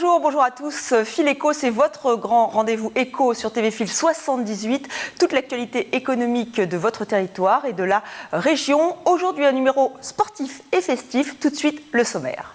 Bonjour à tous. Fil Éco, c'est votre grand rendez-vous éco sur TV Fil 78. Toute l'actualité économique de votre territoire et de la région. Aujourd'hui, un numéro sportif et festif. Tout de suite, le sommaire.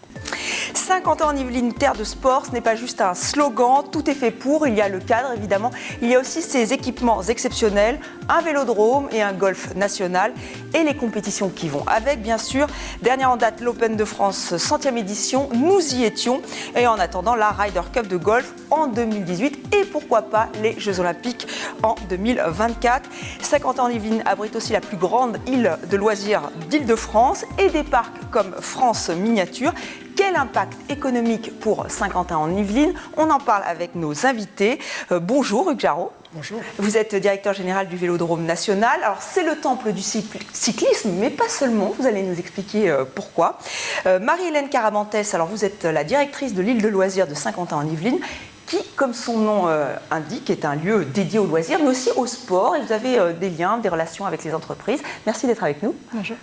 50 ans en Yvelines, terre de sport, ce n'est pas juste un slogan, tout est fait pour, il y a le cadre évidemment, il y a aussi ces équipements exceptionnels, un vélodrome et un golf national et les compétitions qui vont avec bien sûr. Dernière en date, l'Open de France 100e édition, nous y étions et en attendant la Ryder Cup de golf en 2018 et pourquoi pas les Jeux Olympiques en 2024. 50 ans en Yvelines abrite aussi la plus grande île de loisirs d'Île-de-France et des parcs comme France Miniature. Quel impact économique pour Saint-Quentin en Yvelines? On en parle avec nos invités. Bonjour Hugues Jarot. Bonjour. Vous êtes directeur général du Vélodrome national. Alors c'est le temple du cyclisme, mais pas seulement. Vous allez nous expliquer pourquoi. Marie-Hélène Caramantes, alors vous êtes la directrice de l'île de loisirs de Saint-Quentin en Yvelines, qui, comme son nom indique, est un lieu dédié aux loisirs, mais aussi au sport. Et vous avez des liens, des relations avec les entreprises. Merci d'être avec nous. Bonjour.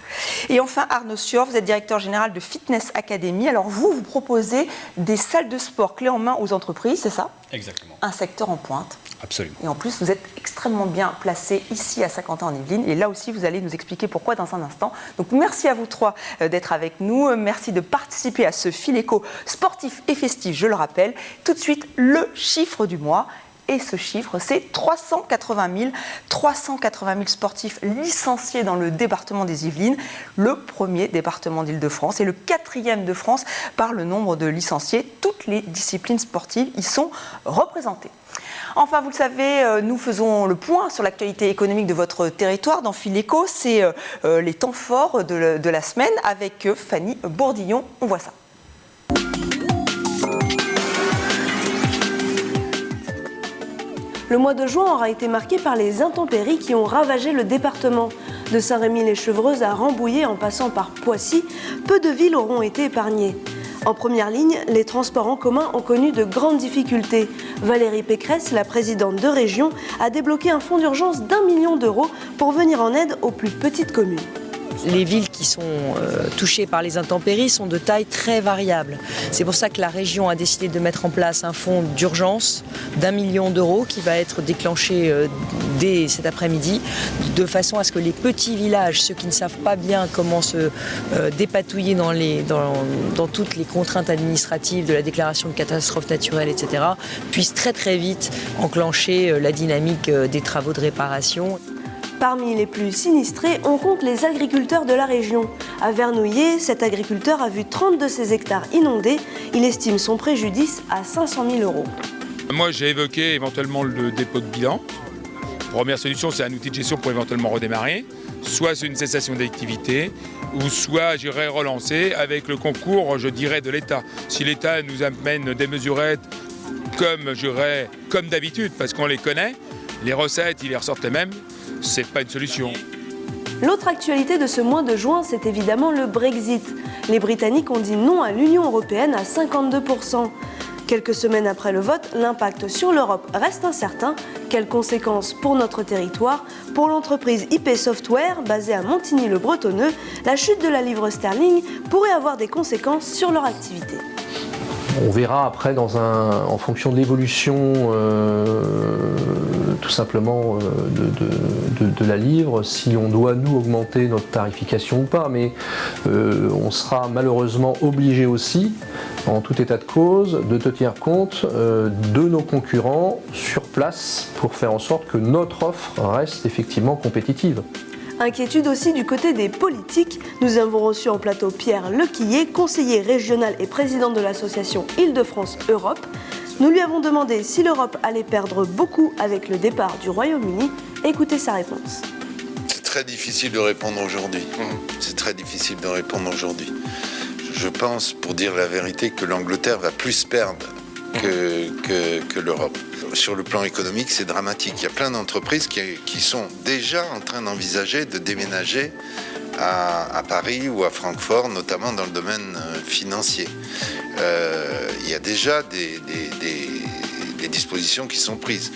Et enfin, Arnaud Sior, vous êtes directeur général de Fitness Academy. Alors vous proposez des salles de sport clés en main aux entreprises, c'est ça? Exactement. Un secteur en pointe. Absolument. Et en plus, vous êtes extrêmement bien placé ici à Saint-Quentin en Yvelines. Et là aussi, vous allez nous expliquer pourquoi dans un instant. Donc merci à vous trois d'être avec nous. Merci de participer à ce fil éco sportif et festif, je le rappelle. Tout de suite, le chiffre du mois. Et ce chiffre, c'est 380 000 sportifs licenciés dans le département des Yvelines, le premier département d'Île-de-France et le quatrième de France par le nombre de licenciés. Toutes les disciplines sportives y sont représentées. Enfin, vous le savez, nous faisons le point sur l'actualité économique de votre territoire dans Fil Éco. C'est les temps forts de la semaine avec Fanny Bourdillon. On voit ça. Le mois de juin aura été marqué par les intempéries qui ont ravagé le département. De Saint-Rémy-les-Chevreuses à Rambouillet en passant par Poissy, peu de villes auront été épargnées. En première ligne, les transports en commun ont connu de grandes difficultés. Valérie Pécresse, la présidente de région, a débloqué un fonds d'urgence d'1 million d'euros pour venir en aide aux plus petites communes. Les villes qui sont touchées par les intempéries sont de taille très variable. C'est pour ça que la région a décidé de mettre en place un fonds d'urgence d'1 million d'euros qui va être déclenché dès cet après-midi, de façon à ce que les petits villages, ceux qui ne savent pas bien comment se dépatouiller dans toutes les contraintes administratives de la déclaration de catastrophe naturelle, etc., puissent très très vite enclencher la dynamique des travaux de réparation. Parmi les plus sinistrés, on compte les agriculteurs de la région. À Vernouillet, cet agriculteur a vu 30 de ses hectares inondés. Il estime son préjudice à 500 000 euros. Moi, j'ai évoqué éventuellement le dépôt de bilan. Première solution, c'est un outil de gestion pour éventuellement redémarrer. Soit c'est une cessation d'activité, ou soit j'irai relancer avec le concours, je dirais, de l'État. Si l'État nous amène des mesurettes comme d'habitude, parce qu'on les connaît, les recettes, ils les ressortent les mêmes. C'est pas une solution. L'autre actualité de ce mois de juin, c'est évidemment le Brexit. Les Britanniques ont dit non à l'Union européenne à 52%. Quelques semaines après le vote, l'impact sur l'Europe reste incertain. Quelles conséquences pour notre territoire? Pour l'entreprise IP Software, basée à Montigny-le-Bretonneux, la chute de la livre sterling pourrait avoir des conséquences sur leur activité. On verra après en fonction de l'évolution tout simplement de la livre, si on doit nous augmenter notre tarification ou pas, mais on sera malheureusement obligé aussi, en tout état de cause, de tenir compte de nos concurrents sur place pour faire en sorte que notre offre reste effectivement compétitive. Inquiétude aussi du côté des politiques. Nous avons reçu en plateau Pierre Lequillet, conseiller régional et président de l'association Île-de-France Europe. Nous lui avons demandé si l'Europe allait perdre beaucoup avec le départ du Royaume-Uni. Écoutez sa réponse. C'est très difficile de répondre aujourd'hui. C'est très difficile de répondre aujourd'hui. Je pense, pour dire la vérité, que l'Angleterre va plus perdre que l'Europe. Sur le plan économique, c'est dramatique. Il y a plein d'entreprises qui sont déjà en train d'envisager de déménager à Paris ou à Francfort, notamment dans le domaine financier. Il y a déjà des dispositions qui sont prises.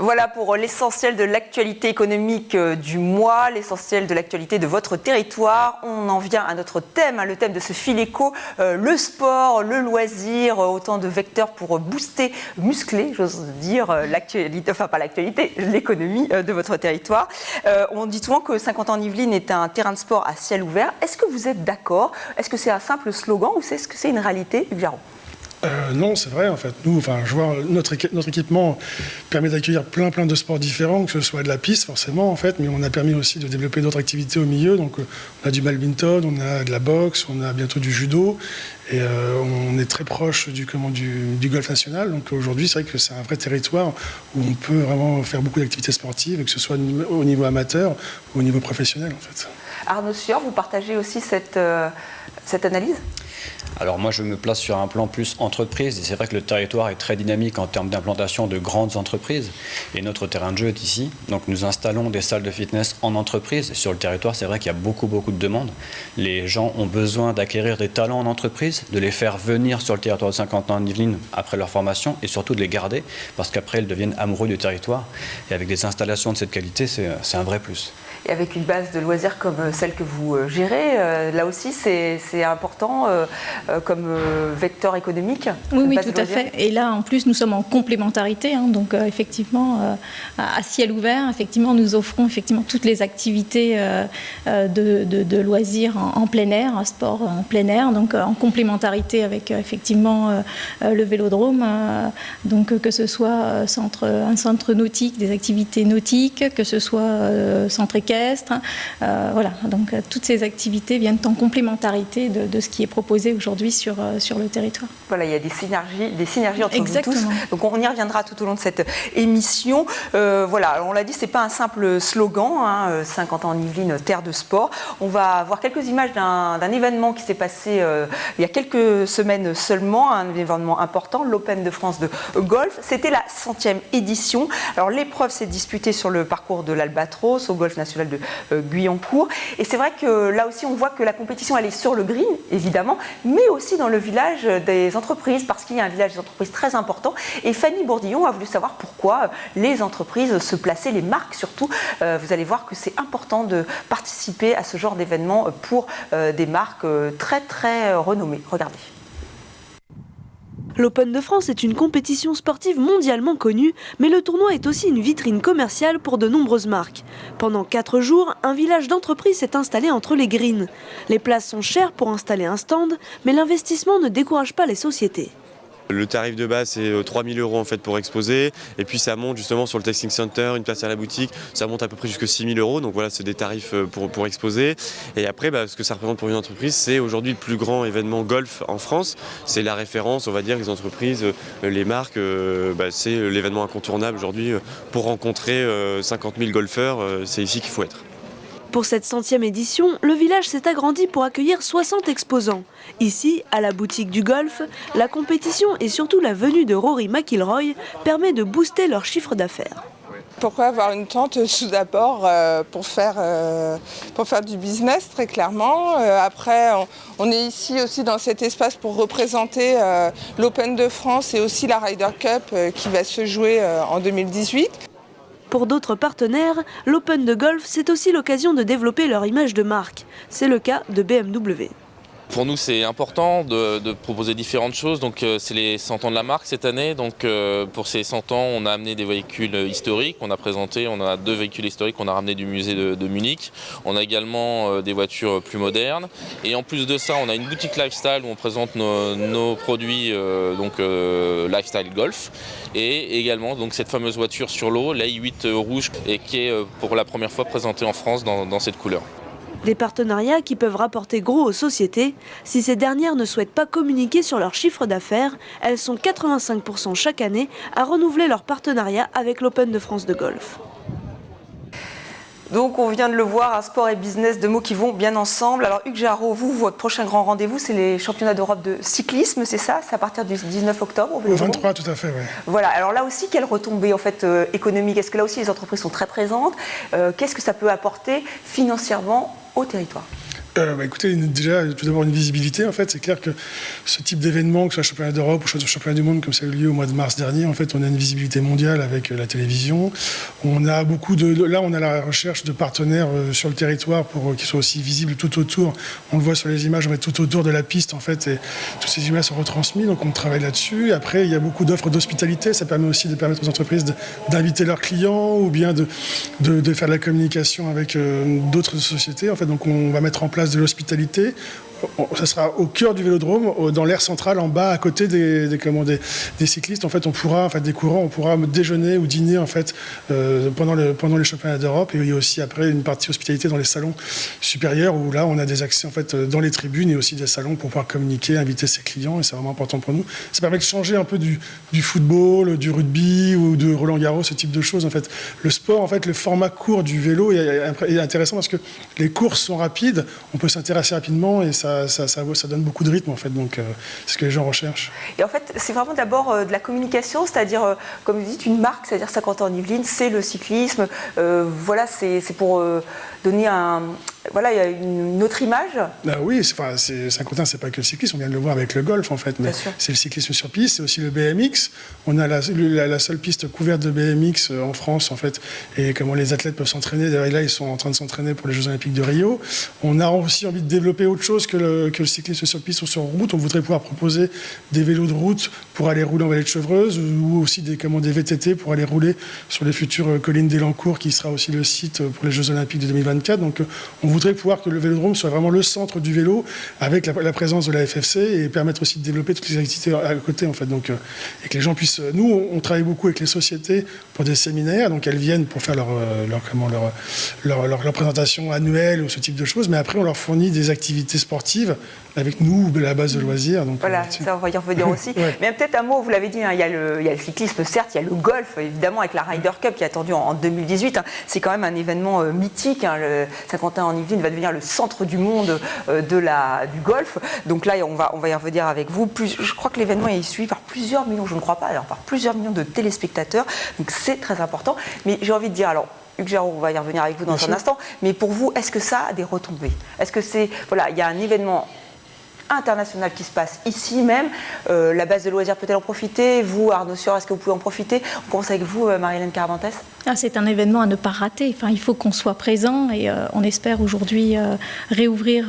Voilà pour l'essentiel de l'actualité économique du mois, l'essentiel de l'actualité de votre territoire. On en vient à notre thème, le thème de ce fil éco, le sport, le loisir, autant de vecteurs pour booster, muscler, j'ose dire, l'actualité, enfin pas l'actualité, l'économie de votre territoire. On dit souvent que 50 ans en Yvelines est un terrain de sport à ciel ouvert. Est-ce que vous êtes d'accord? Est-ce que c'est un simple slogan ou est-ce que c'est une réalité, Hugues Jarot? Non, c'est vrai, en fait. Nous, je vois, notre équipement permet d'accueillir plein de sports différents, que ce soit de la piste, forcément, en fait, mais on a permis aussi de développer d'autres activités au milieu. Donc, on a du badminton, on a de la boxe, on a bientôt du judo, et on est très proche du golf national. Donc, aujourd'hui, c'est vrai que c'est un vrai territoire où on peut vraiment faire beaucoup d'activités sportives, que ce soit au niveau amateur ou au niveau professionnel, en fait. Arnaud Sueur, vous partagez aussi cette analyse ? Alors moi je me place sur un plan plus entreprise, et c'est vrai que le territoire est très dynamique en termes d'implantation de grandes entreprises, et notre terrain de jeu est ici, donc nous installons des salles de fitness en entreprise. Sur le territoire, c'est vrai qu'il y a beaucoup de demandes. Les gens ont besoin d'acquérir des talents en entreprise, de les faire venir sur le territoire de 50 ans en Yvelines après leur formation, et surtout de les garder, parce qu'après ils deviennent amoureux du territoire, et avec des installations de cette qualité, c'est un vrai plus. Et avec une base de loisirs comme celle que vous gérez, là aussi c'est important comme vecteur économique. Oui, tout à fait. Et là, en plus, nous sommes en complémentarité. Donc, effectivement, à ciel ouvert, effectivement, nous offrons effectivement toutes les activités de loisirs en plein air, un sport en plein air, donc en complémentarité avec effectivement le vélodrome. Donc, que ce soit un centre nautique, des activités nautiques, que ce soit centre équestre. Voilà. Donc, toutes ces activités viennent en complémentarité de ce qui est proposé aujourd'hui sur le territoire. Voilà, il y a des synergies entre vous tous. Donc on y reviendra tout au long de cette émission. Voilà, on l'a dit, c'est pas un simple slogan, 50 ans en Yvelines, terre de sport. On va voir quelques images d'un événement qui s'est passé il y a quelques semaines seulement, un événement important, l'Open de France de golf. C'était la 100e édition. Alors l'épreuve s'est disputée sur le parcours de l'Albatros, au golf national de Guyancourt. Et c'est vrai que là aussi, on voit que la compétition, elle est sur le green, évidemment, mais aussi dans le village des entreprises, parce qu'il y a un village des entreprises très important. Et Fanny Bourdillon a voulu savoir pourquoi les entreprises se plaçaient, les marques surtout. Vous allez voir que c'est important de participer à ce genre d'événement pour des marques très renommées. Regardez. L'Open de France est une compétition sportive mondialement connue, mais le tournoi est aussi une vitrine commerciale pour de nombreuses marques. Pendant 4 jours, un village d'entreprises s'est installé entre les greens. Les places sont chères pour installer un stand, mais l'investissement ne décourage pas les sociétés. Le tarif de base, c'est 3 000 € en fait pour exposer, et puis ça monte justement sur le Testing Center, une place à la boutique, ça monte à peu près jusqu'à 6 000 €, donc voilà, c'est des tarifs pour exposer. Et après, ce que ça représente pour une entreprise, c'est aujourd'hui le plus grand événement golf en France, c'est la référence, on va dire, les entreprises, les marques, c'est l'événement incontournable aujourd'hui pour rencontrer 50 000 golfeurs, c'est ici qu'il faut être. Pour cette 100e édition, le village s'est agrandi pour accueillir 60 exposants. Ici, à la boutique du golf, la compétition et surtout la venue de Rory McIlroy permet de booster leur chiffre d'affaires. Pourquoi avoir une tente tout d'abord pour faire du business, très clairement. Après, on est ici aussi dans cet espace pour représenter l'Open de France et aussi la Ryder Cup qui va se jouer en 2018. Pour d'autres partenaires, l'Open de golf, c'est aussi l'occasion de développer leur image de marque. C'est le cas de BMW. Pour nous, c'est important de proposer différentes choses. Donc, c'est les 100 ans de la marque cette année. Donc, pour ces 100 ans, on a amené des véhicules historiques. On a 2 véhicules historiques qu'on a ramenés du musée de Munich. On a également des voitures plus modernes. Et en plus de ça, on a une boutique lifestyle où on présente nos produits lifestyle golf. Et également donc, cette fameuse voiture sur l'eau, la i8 rouge, et qui est pour la première fois présentée en France dans cette couleur. Des partenariats qui peuvent rapporter gros aux sociétés. Si ces dernières ne souhaitent pas communiquer sur leur chiffre d'affaires, elles sont 85% chaque année à renouveler leur partenariat avec l'Open de France de golf. Donc on vient de le voir, un sport et business, deux mots qui vont bien ensemble. Alors Hugues Jarot, votre prochain grand rendez-vous, c'est les championnats d'Europe de cyclisme, c'est ça? C'est à partir du 19 octobre Le 23, tout à fait, oui. Voilà, alors là aussi, quelles retombées en fait, économiques? Est-ce que là aussi les entreprises sont très présentes? Qu'est-ce que ça peut apporter financièrement au territoire? Écoutez, déjà, tout d'abord une visibilité. En fait, c'est clair que ce type d'événement, que ce soit championnat d'Europe ou championnat du monde, comme ça a eu lieu au mois de mars dernier, en fait, on a une visibilité mondiale avec la télévision. On a là, on a la recherche de partenaires sur le territoire pour qu'ils soient aussi visibles tout autour. On le voit sur les images, on met tout autour de la piste, en fait, et toutes ces images sont retransmises. Donc, on travaille là-dessus. Après, il y a beaucoup d'offres d'hospitalité. Ça permet aussi de permettre aux entreprises d'inviter leurs clients ou bien de faire de la communication avec d'autres sociétés. En fait, donc, on va mettre en place de l'hospitalité. Ça sera au cœur du vélodrome, dans l'aire centrale, en bas, à côté des cyclistes. En fait, des courants, on pourra déjeuner ou dîner en fait pendant les championnats d'Europe. Et il y a aussi après une partie hospitalité dans les salons supérieurs où là, on a des accès en fait dans les tribunes et aussi des salons pour pouvoir communiquer, inviter ses clients. Et c'est vraiment important pour nous. Ça permet de changer un peu du football, du rugby ou de Roland-Garros, ce type de choses. En fait, le sport, en fait, le format court du vélo est intéressant parce que les courses sont rapides. On peut s'intéresser rapidement et ça donne beaucoup de rythme en fait, donc c'est ce que les gens recherchent. Et en fait, c'est vraiment d'abord de la communication, c'est-à-dire, comme vous dites, une marque, c'est-à-dire 50 ans en Yvelines, c'est le cyclisme, voilà, c'est pour donner voilà, il y a une autre image. Oui, Saint-Quentin, c'est pas que le cyclisme, on vient de le voir avec le golf en fait, mais c'est le cyclisme sur piste, c'est aussi le BMX. On a la seule piste couverte de BMX en France en fait, et comment les athlètes peuvent s'entraîner. D'ailleurs, là, ils sont en train de s'entraîner pour les Jeux Olympiques de Rio. On a aussi envie de développer autre chose que le cyclisme sur piste ou sur route. On voudrait pouvoir proposer des vélos de route pour aller rouler en vallée de Chevreuse ou aussi des VTT pour aller rouler sur les futures collines d'Élancourt qui sera aussi le site pour les Jeux Olympiques de 2024. Donc on voudrait pouvoir que le vélodrome soit vraiment le centre du vélo avec la présence de la FFC et permettre aussi de développer toutes les activités à côté en fait. Donc, et que les gens puissent... Nous, on travaille beaucoup avec les sociétés pour des séminaires, donc elles viennent pour faire leur présentation annuelle ou ce type de choses, mais après on leur fournit des activités sportives avec nous, de la base de loisirs. Donc, voilà, ça on va y revenir aussi. Ouais. Mais peut-être un mot, vous l'avez dit, il y a le cyclisme, certes, il y a le golf, évidemment, avec la Ryder Cup qui est attendue en 2018. C'est quand même un événement mythique. Le Saint-Quentin en Yvelines va devenir le centre du monde du golf. Donc là, on va y revenir avec vous. Je crois que l'événement est suivi par plusieurs millions, je ne crois pas, alors par plusieurs millions de téléspectateurs. Donc c'est très important. Mais j'ai envie de dire, alors, Hugues Jarot, on va y revenir avec vous dans un instant. Mais pour vous, est-ce que ça a des retombées ? Est-ce que il y a un événement international qui se passe ici même. La base de loisirs peut-elle en profiter ? Vous, Arnaud Sior, est-ce que vous pouvez en profiter ? On commence avec vous, Marie-Hélène Caravantes. C'est un événement à ne pas rater. Enfin, il faut qu'on soit présent et on espère aujourd'hui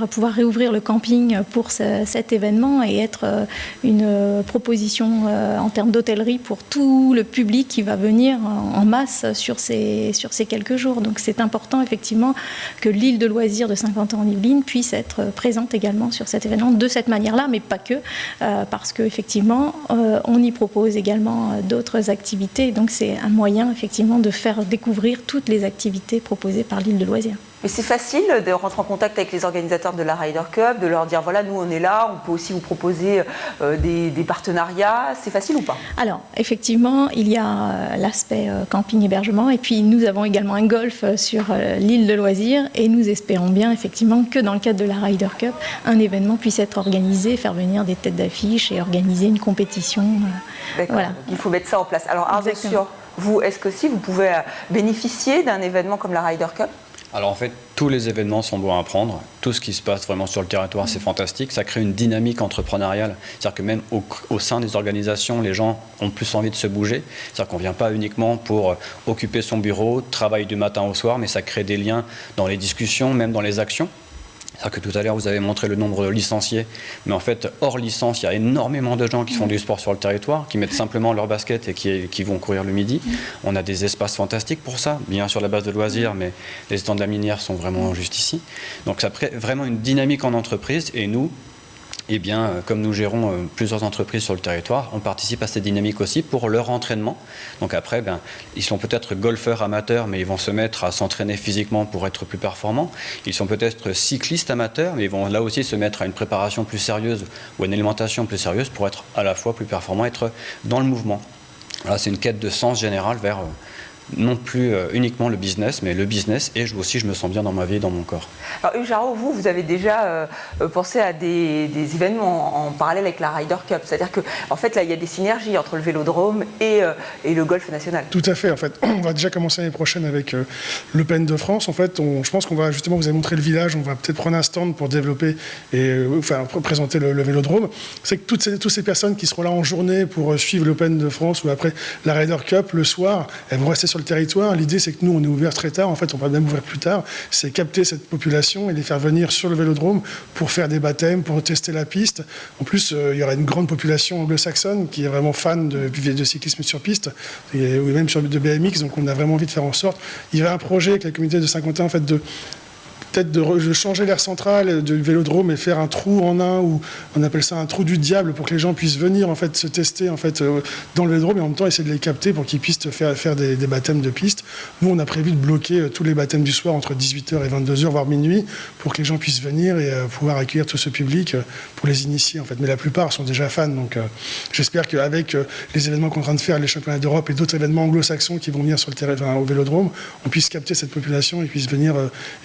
pouvoir réouvrir le camping pour cet événement et être une proposition en termes d'hôtellerie pour tout le public qui va venir en masse sur ces quelques jours. Donc c'est important effectivement que l'île de loisirs de Saint-Quentin en Yvelines puisse être présente également sur cet événement de cette manière-là, mais pas que, parce qu'effectivement, on y propose également d'autres activités. Donc c'est un moyen effectivement de faire découvrir toutes les activités proposées par l'île de loisirs. Mais c'est facile de rentrer en contact avec les organisateurs de la Ryder Cup, de leur dire voilà, nous on est là, on peut aussi vous proposer des partenariats. C'est facile ou pas ? Alors, effectivement, il y a l'aspect camping-hébergement et puis nous avons également un golf sur l'île de loisirs et nous espérons bien effectivement que dans le cadre de la Ryder Cup, un événement puisse être organisé, faire venir des têtes d'affiche et organiser une compétition. D'accord, voilà. Il faut mettre ça en place. Alors, Arnaud Sior, vous, est-ce que si vous pouvez bénéficier d'un événement comme la Ryder Cup ? Alors en fait, tous les événements sont bons à prendre. Tout ce qui se passe vraiment sur le territoire, c'est fantastique. Ça crée une dynamique entrepreneuriale. C'est-à-dire que même au sein des organisations, les gens ont plus envie de se bouger. C'est-à-dire qu'on ne vient pas uniquement pour occuper son bureau, travailler du matin au soir, mais ça crée des liens dans les discussions, même dans les actions. C'est-à-dire que tout à l'heure, vous avez montré le nombre de licenciés. Mais en fait, hors licence, il y a énormément de gens qui font du sport sur le territoire, qui mettent simplement leur basket et qui vont courir le midi. On a des espaces fantastiques pour ça, bien sûr la base de loisirs, mais les stands de la minière sont vraiment juste ici. Donc ça crée vraiment une dynamique en entreprise. Et nous, eh bien, comme nous gérons plusieurs entreprises sur le territoire, on participe à ces dynamiques aussi pour leur entraînement. Donc après, ils sont peut-être golfeurs amateurs, mais ils vont se mettre à s'entraîner physiquement pour être plus performants. Ils sont peut-être cyclistes amateurs, mais ils vont là aussi se mettre à une préparation plus sérieuse ou une alimentation plus sérieuse pour être à la fois plus performants, être dans le mouvement. Voilà, c'est une quête de sens général vers non plus uniquement le business, mais le business et aussi je me sens bien dans ma vie et dans mon corps. Alors Hugues Jarot, vous avez déjà pensé à des événements en parallèle avec la Ryder Cup, c'est-à-dire qu'en fait là il y a des synergies entre le Vélodrome et le golf national. Tout à fait, en fait. On va déjà commencer l'année prochaine avec l'Open de France. En fait, je pense qu'on va justement, vous avez montré le village, on va peut-être prendre un stand pour développer et présenter le Vélodrome. C'est que toutes ces personnes qui seront là en journée pour suivre l'Open de France ou après la Ryder Cup, le soir, elles vont rester sur le territoire. L'idée, c'est que nous, on est ouvert très tard. En fait, on va même ouvrir plus tard. C'est capter cette population et les faire venir sur le Vélodrome pour faire des baptêmes, pour tester la piste. En plus, il y aura une grande population anglo-saxonne qui est vraiment fan de cyclisme sur piste et même de BMX. Donc, on a vraiment envie de faire en sorte. Il y a un projet avec la communauté de Saint-Quentin, en fait, de changer l'aire centrale du Vélodrome et faire un trou en un, ou on appelle ça un trou du diable, pour que les gens puissent venir en fait se tester en fait dans le Vélodrome et en même temps essayer de les capter pour qu'ils puissent faire des baptêmes de piste. Nous, on a prévu de bloquer tous les baptêmes du soir entre 18h et 22h, voire minuit, pour que les gens puissent venir et pouvoir accueillir tout ce public pour les initier en fait. Mais la plupart sont déjà fans, donc j'espère qu'avec les événements qu'on est en train de faire, les championnats d'Europe et d'autres événements anglo-saxons qui vont venir sur le terrain, au Vélodrome, on puisse capter cette population et puisse venir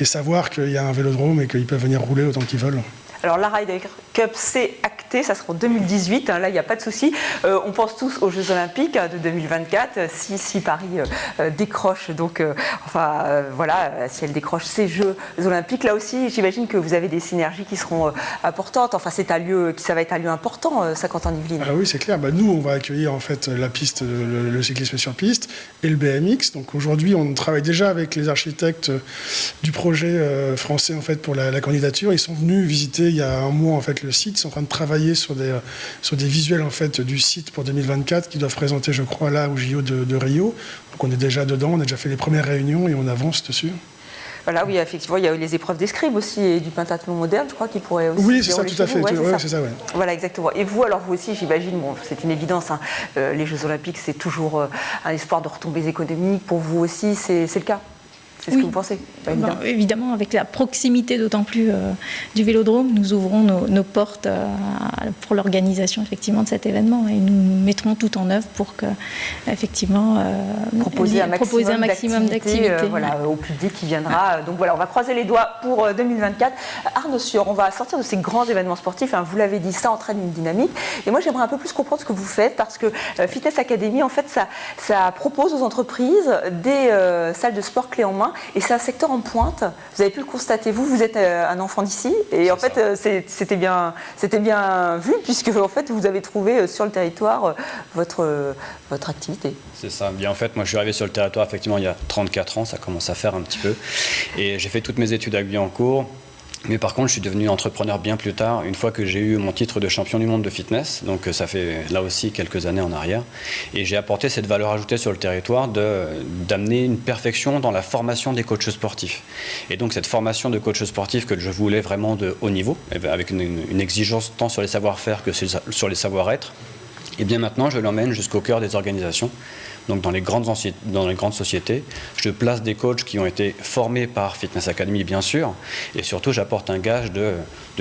et savoir qu'il y a un Vélodrome et qu'ils peuvent venir rouler autant qu'ils veulent. Alors la Ryder Cup, c'est acté, ça sera en 2018, là il n'y a pas de souci. On pense tous aux Jeux Olympiques de 2024, si Paris décroche, donc voilà, si elle décroche ces Jeux Olympiques, là aussi j'imagine que vous avez des synergies qui seront importantes, enfin ça va être un lieu important, Saint-Quentin-Yvelines. Ah oui, c'est clair, nous on va accueillir en fait la piste, le cyclisme sur piste et le BMX, donc aujourd'hui on travaille déjà avec les architectes du projet français en fait pour la candidature, ils sont venus visiter il y a un mois en fait le site, ils sont en train de travailler sur des visuels en fait du site pour 2024 qui doivent présenter je crois là au JO de Rio. Donc on est déjà dedans, on a déjà fait les premières réunions et on avance dessus. Voilà, oui, effectivement, il y a eu les épreuves d'escrime aussi et du pentathlon moderne, je crois, qui pourraient aussi... Oui, c'est ça, tout à fait. C'est ça. Voilà, exactement. Et vous, alors vous aussi, j'imagine, bon, c'est une évidence, hein, les Jeux Olympiques, c'est toujours un espoir de retombées économiques. Pour vous aussi, c'est le cas? C'est ce que vous pensez? Évidemment, avec la proximité d'autant plus du Vélodrome, nous ouvrons nos portes pour l'organisation effectivement de cet événement et nous mettrons tout en œuvre pour que effectivement proposer un maximum d'activités au public qui viendra. Donc voilà, on va croiser les doigts pour 2024. Arnaud Sior, on va sortir de ces grands événements sportifs. Hein, vous l'avez dit, ça entraîne une dynamique. Et moi, j'aimerais un peu plus comprendre ce que vous faites parce que Fitness Academy, en fait, ça propose aux entreprises des salles de sport clés en main. Et c'est un secteur en pointe, vous avez pu le constater, vous êtes un enfant d'ici, et en fait c'était bien vu, puisque en fait vous avez trouvé sur le territoire votre activité. C'est ça, bien en fait moi je suis arrivé sur le territoire effectivement il y a 34 ans, ça commence à faire un petit peu, et j'ai fait toutes mes études à Guyancourt. Mais par contre, je suis devenu entrepreneur bien plus tard, une fois que j'ai eu mon titre de champion du monde de fitness. Donc ça fait là aussi quelques années en arrière. Et j'ai apporté cette valeur ajoutée sur le territoire d'amener une perfection dans la formation des coachs sportifs. Et donc cette formation de coachs sportifs que je voulais vraiment de haut niveau, avec une exigence tant sur les savoir-faire que sur les savoir-être, et bien maintenant je l'emmène jusqu'au cœur des organisations. Donc dans les grandes sociétés, je place des coachs qui ont été formés par Fitness Academy bien sûr, et surtout j'apporte un gage de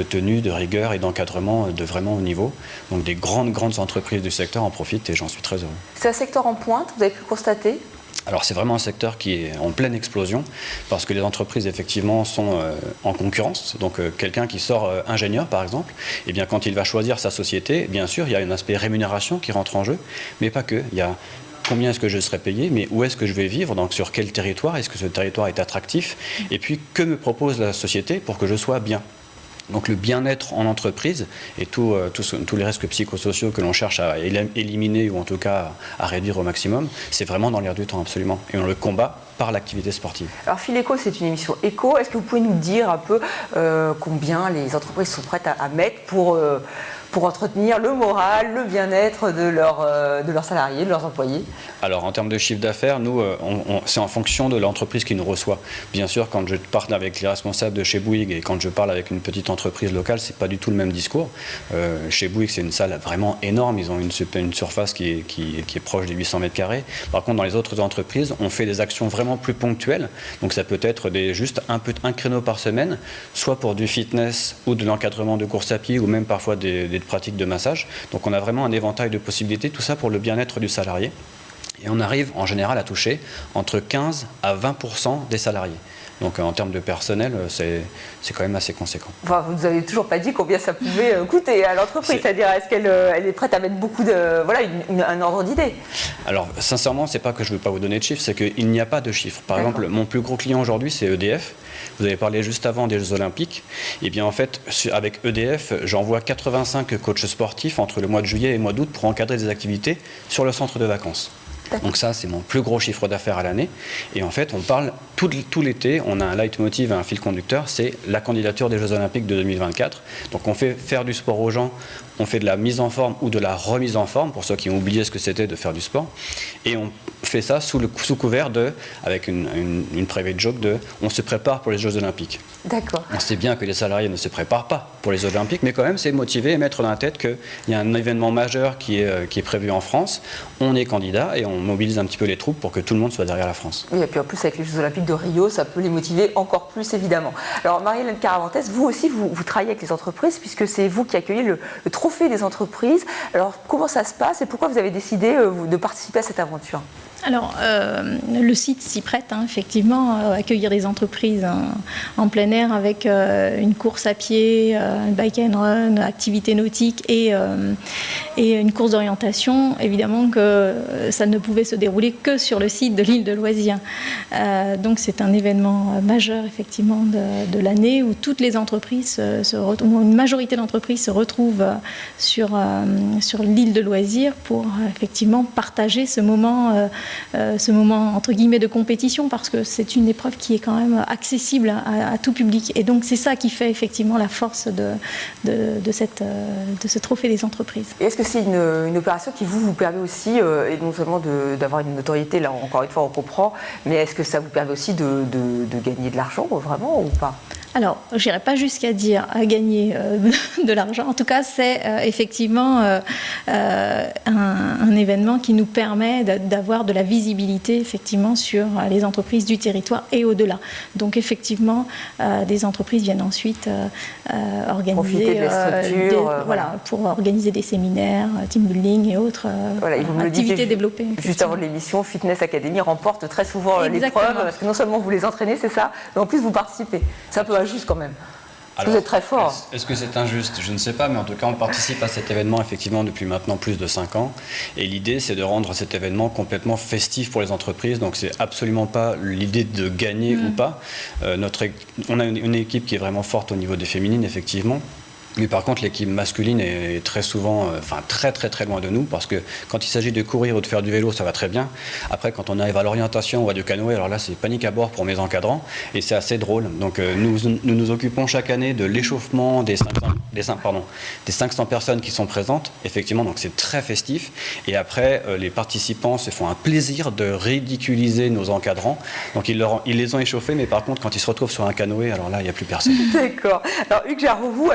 tenue, de rigueur et d'encadrement de vraiment haut niveau. Donc des grandes entreprises du secteur en profitent et j'en suis très heureux. C'est un secteur en pointe, vous avez pu le constater? Alors c'est vraiment un secteur qui est en pleine explosion parce que les entreprises effectivement sont en concurrence. Donc quelqu'un qui sort ingénieur par exemple, eh bien quand il va choisir sa société, bien sûr il y a un aspect rémunération qui rentre en jeu, mais pas que. Il y a combien est-ce que je serai payé, mais où est-ce que je vais vivre, donc sur quel territoire, est-ce que ce territoire est attractif, et puis que me propose la société pour que je sois bien. Donc le bien-être en entreprise et tous les risques psychosociaux que l'on cherche à éliminer ou en tout cas à réduire au maximum, c'est vraiment dans l'air du temps absolument. Et on le combat par l'activité sportive. Alors Phileco, c'est une émission éco. Est-ce que vous pouvez nous dire un peu combien les entreprises sont prêtes à mettre pour entretenir le moral, le bien-être de leurs salariés, de leurs employés? Alors en termes de chiffre d'affaires, nous, c'est en fonction de l'entreprise qui nous reçoit. Bien sûr, quand je parle avec les responsables de chez Bouygues et quand je parle avec une petite entreprise locale, c'est pas du tout le même discours. Chez Bouygues, c'est une salle vraiment énorme. Ils ont une surface qui est proche des 800 mètres carrés. Par contre, dans les autres entreprises, on fait des actions vraiment plus ponctuelles. Donc ça peut être juste un créneau par semaine, soit pour du fitness ou de l'encadrement de course à pied ou même parfois des pratiques de massage. Donc on a vraiment un éventail de possibilités, tout ça pour le bien-être du salarié. Et on arrive en général à toucher entre 15 à 20% des salariés. Donc en termes de personnel, c'est quand même assez conséquent. Enfin, vous ne nous avez toujours pas dit combien ça pouvait coûter à l'entreprise. C'est-à-dire, est-ce qu'elle est prête à mettre beaucoup de... Voilà, un ordre d'idée? Alors, sincèrement, c'est pas que je ne veux pas vous donner de chiffres, c'est qu'il n'y a pas de chiffres. Par exemple, mon plus gros client aujourd'hui, c'est EDF. Vous avez parlé juste avant des Jeux Olympiques. Et bien en fait, avec EDF, j'envoie 85 coachs sportifs entre le mois de juillet et le mois d'août pour encadrer des activités sur le centre de vacances. Donc ça, c'est mon plus gros chiffre d'affaires à l'année. Et en fait, on parle tout l'été, on a un leitmotiv, un fil conducteur, c'est la candidature des Jeux Olympiques de 2024. Donc on fait faire du sport aux gens, on fait de la mise en forme ou de la remise en forme, pour ceux qui ont oublié ce que c'était de faire du sport. Et on fait ça sous couvert avec une private joke on se prépare pour les Jeux Olympiques. D'accord. On sait bien que les salariés ne se préparent pas pour les Jeux Olympiques, mais quand même, c'est motiver et mettre dans la tête qu'il y a un événement majeur qui est prévu en France. On est candidat et on mobilise un petit peu les troupes pour que tout le monde soit derrière la France. Oui, et puis en plus, avec les Jeux Olympiques de Rio, ça peut les motiver encore plus, évidemment. Alors, Marie-Hélène Caravantes, vous aussi, vous travaillez avec les entreprises, puisque c'est vous qui accueillez le trophée des entreprises. Alors, comment ça se passe et pourquoi vous avez décidé de participer à cette aventure ? Alors, le site s'y prête, effectivement, accueillir des entreprises en plein air avec une course à pied, un bike and run, activité nautique et une course d'orientation. Évidemment que ça ne pouvait se dérouler que sur le site de l'île de loisirs. Donc, c'est un événement majeur, effectivement, de l'année où toutes les entreprises, une majorité d'entreprises se retrouvent sur l'île de loisirs pour, effectivement, partager ce moment entre guillemets de compétition, parce que c'est une épreuve qui est quand même accessible à tout public, et donc c'est ça qui fait effectivement la force de ce trophée des entreprises. Et est-ce que c'est une opération qui vous permet aussi, et non seulement d'avoir une notoriété, là encore une fois on comprend, mais est-ce que ça vous permet aussi de gagner de l'argent vraiment ou pas ? Alors, je n'irai pas jusqu'à dire gagner de l'argent. En tout cas, c'est effectivement un événement qui nous permet d'avoir de la visibilité effectivement sur les entreprises du territoire et au-delà. Donc, effectivement, des entreprises viennent ensuite organiser pour organiser des séminaires, team building et autres activités développées. Juste avant l'émission, Fitness Academy remporte très souvent l'épreuve, parce que non seulement vous les entraînez, c'est ça, mais en plus vous participez. C'est un peu injuste quand même. Alors, vous êtes très fort. Est-ce que c'est injuste ? Je ne sais pas, mais en tout cas, on participe à cet événement effectivement depuis maintenant plus de 5 ans. Et l'idée, c'est de rendre cet événement complètement festif pour les entreprises. Donc, c'est absolument pas l'idée de gagner ou pas. On a une équipe qui est vraiment forte au niveau des féminines, effectivement. Mais par contre, l'équipe masculine est très souvent, très très très loin de nous, parce que quand il s'agit de courir ou de faire du vélo, ça va très bien. Après, quand on arrive à l'orientation ou à du canoë, alors là, c'est panique à bord pour mes encadrants, et c'est assez drôle. Donc nous occupons chaque année de l'échauffement des 500 personnes qui sont présentes, effectivement, donc c'est très festif. Et après, les participants se font un plaisir de ridiculiser nos encadrants. Donc ils les ont échauffés, mais par contre, quand ils se retrouvent sur un canoë, alors là, il n'y a plus personne. D'accord. Alors Hugues Jarreau, vous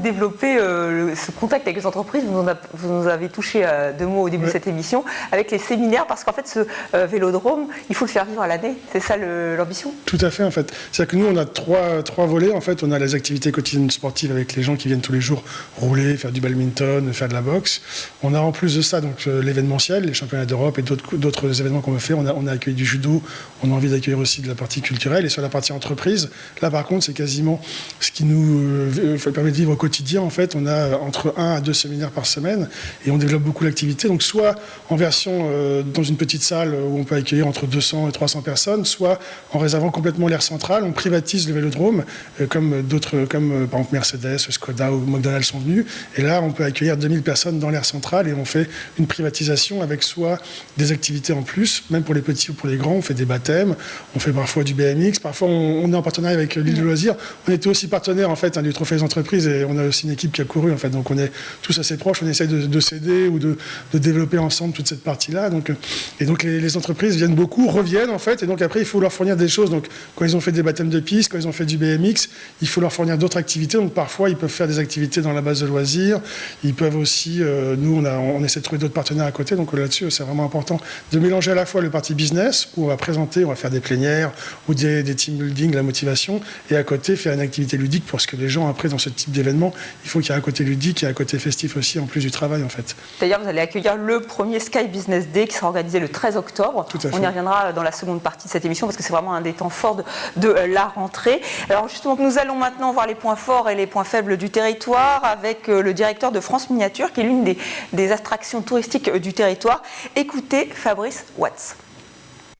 développez ce contact avec les entreprises, vous nous avez touché 2 mots au début de cette émission, avec les séminaires, parce qu'en fait ce vélodrome, il faut le faire vivre à l'année, c'est ça l'ambition ? Tout à fait en fait. C'est-à-dire que nous on a trois volets en fait. On a les activités quotidiennes sportives avec les gens qui viennent tous les jours rouler, faire du badminton, faire de la boxe. On a en plus de ça donc l'événementiel, les championnats d'Europe et d'autres événements qu'on veut faire. On a accueilli du judo, on a envie d'accueillir aussi de la partie culturelle, et sur la partie entreprise, là par contre c'est quasiment ce qui nous permet de vivre au quotidien. En fait, on a entre 1 à 2 séminaires par semaine et on développe beaucoup l'activité. Donc, soit en version dans une petite salle où on peut accueillir entre 200 et 300 personnes, soit en réservant complètement l'aire centrale. On privatise le vélodrome, comme par exemple Mercedes, Skoda ou McDonald's sont venus. Et là, on peut accueillir 2000 personnes dans l'aire centrale et on fait une privatisation avec soit des activités en plus, même pour les petits ou pour les grands. On fait des baptêmes, on fait parfois du BMX, parfois on est en partenariat avec l'île de loisirs. On était aussi partenaire en fait du Trophée des entreprises, et on a aussi une équipe qui a couru en fait, donc on est tous assez proches, on essaye de s'aider ou de développer ensemble toute cette partie-là. Donc les entreprises viennent beaucoup, reviennent en fait, et donc après il faut leur fournir des choses. Donc quand ils ont fait des baptêmes de piste, quand ils ont fait du BMX, il faut leur fournir d'autres activités. Donc parfois ils peuvent faire des activités dans la base de loisirs, ils peuvent aussi, nous on essaie de trouver d'autres partenaires à côté, donc là-dessus c'est vraiment important de mélanger à la fois le parti business, où on va présenter, on va faire des plénières ou des team building, la motivation, et à côté faire une activité ludique pour ce que les gens après dans ce type d'événement forcément, il faut qu'il y ait un côté ludique, qu'il y ait un côté festif aussi, en plus du travail, en fait. D'ailleurs, vous allez accueillir le premier Sky Business Day qui sera organisé le 13 octobre. Tout à fait. On y reviendra dans la seconde partie de cette émission parce que c'est vraiment un des temps forts de la rentrée. Alors justement, nous allons maintenant voir les points forts et les points faibles du territoire avec le directeur de France Miniature, qui est l'une des attractions touristiques du territoire. Écoutez Fabrice Watts.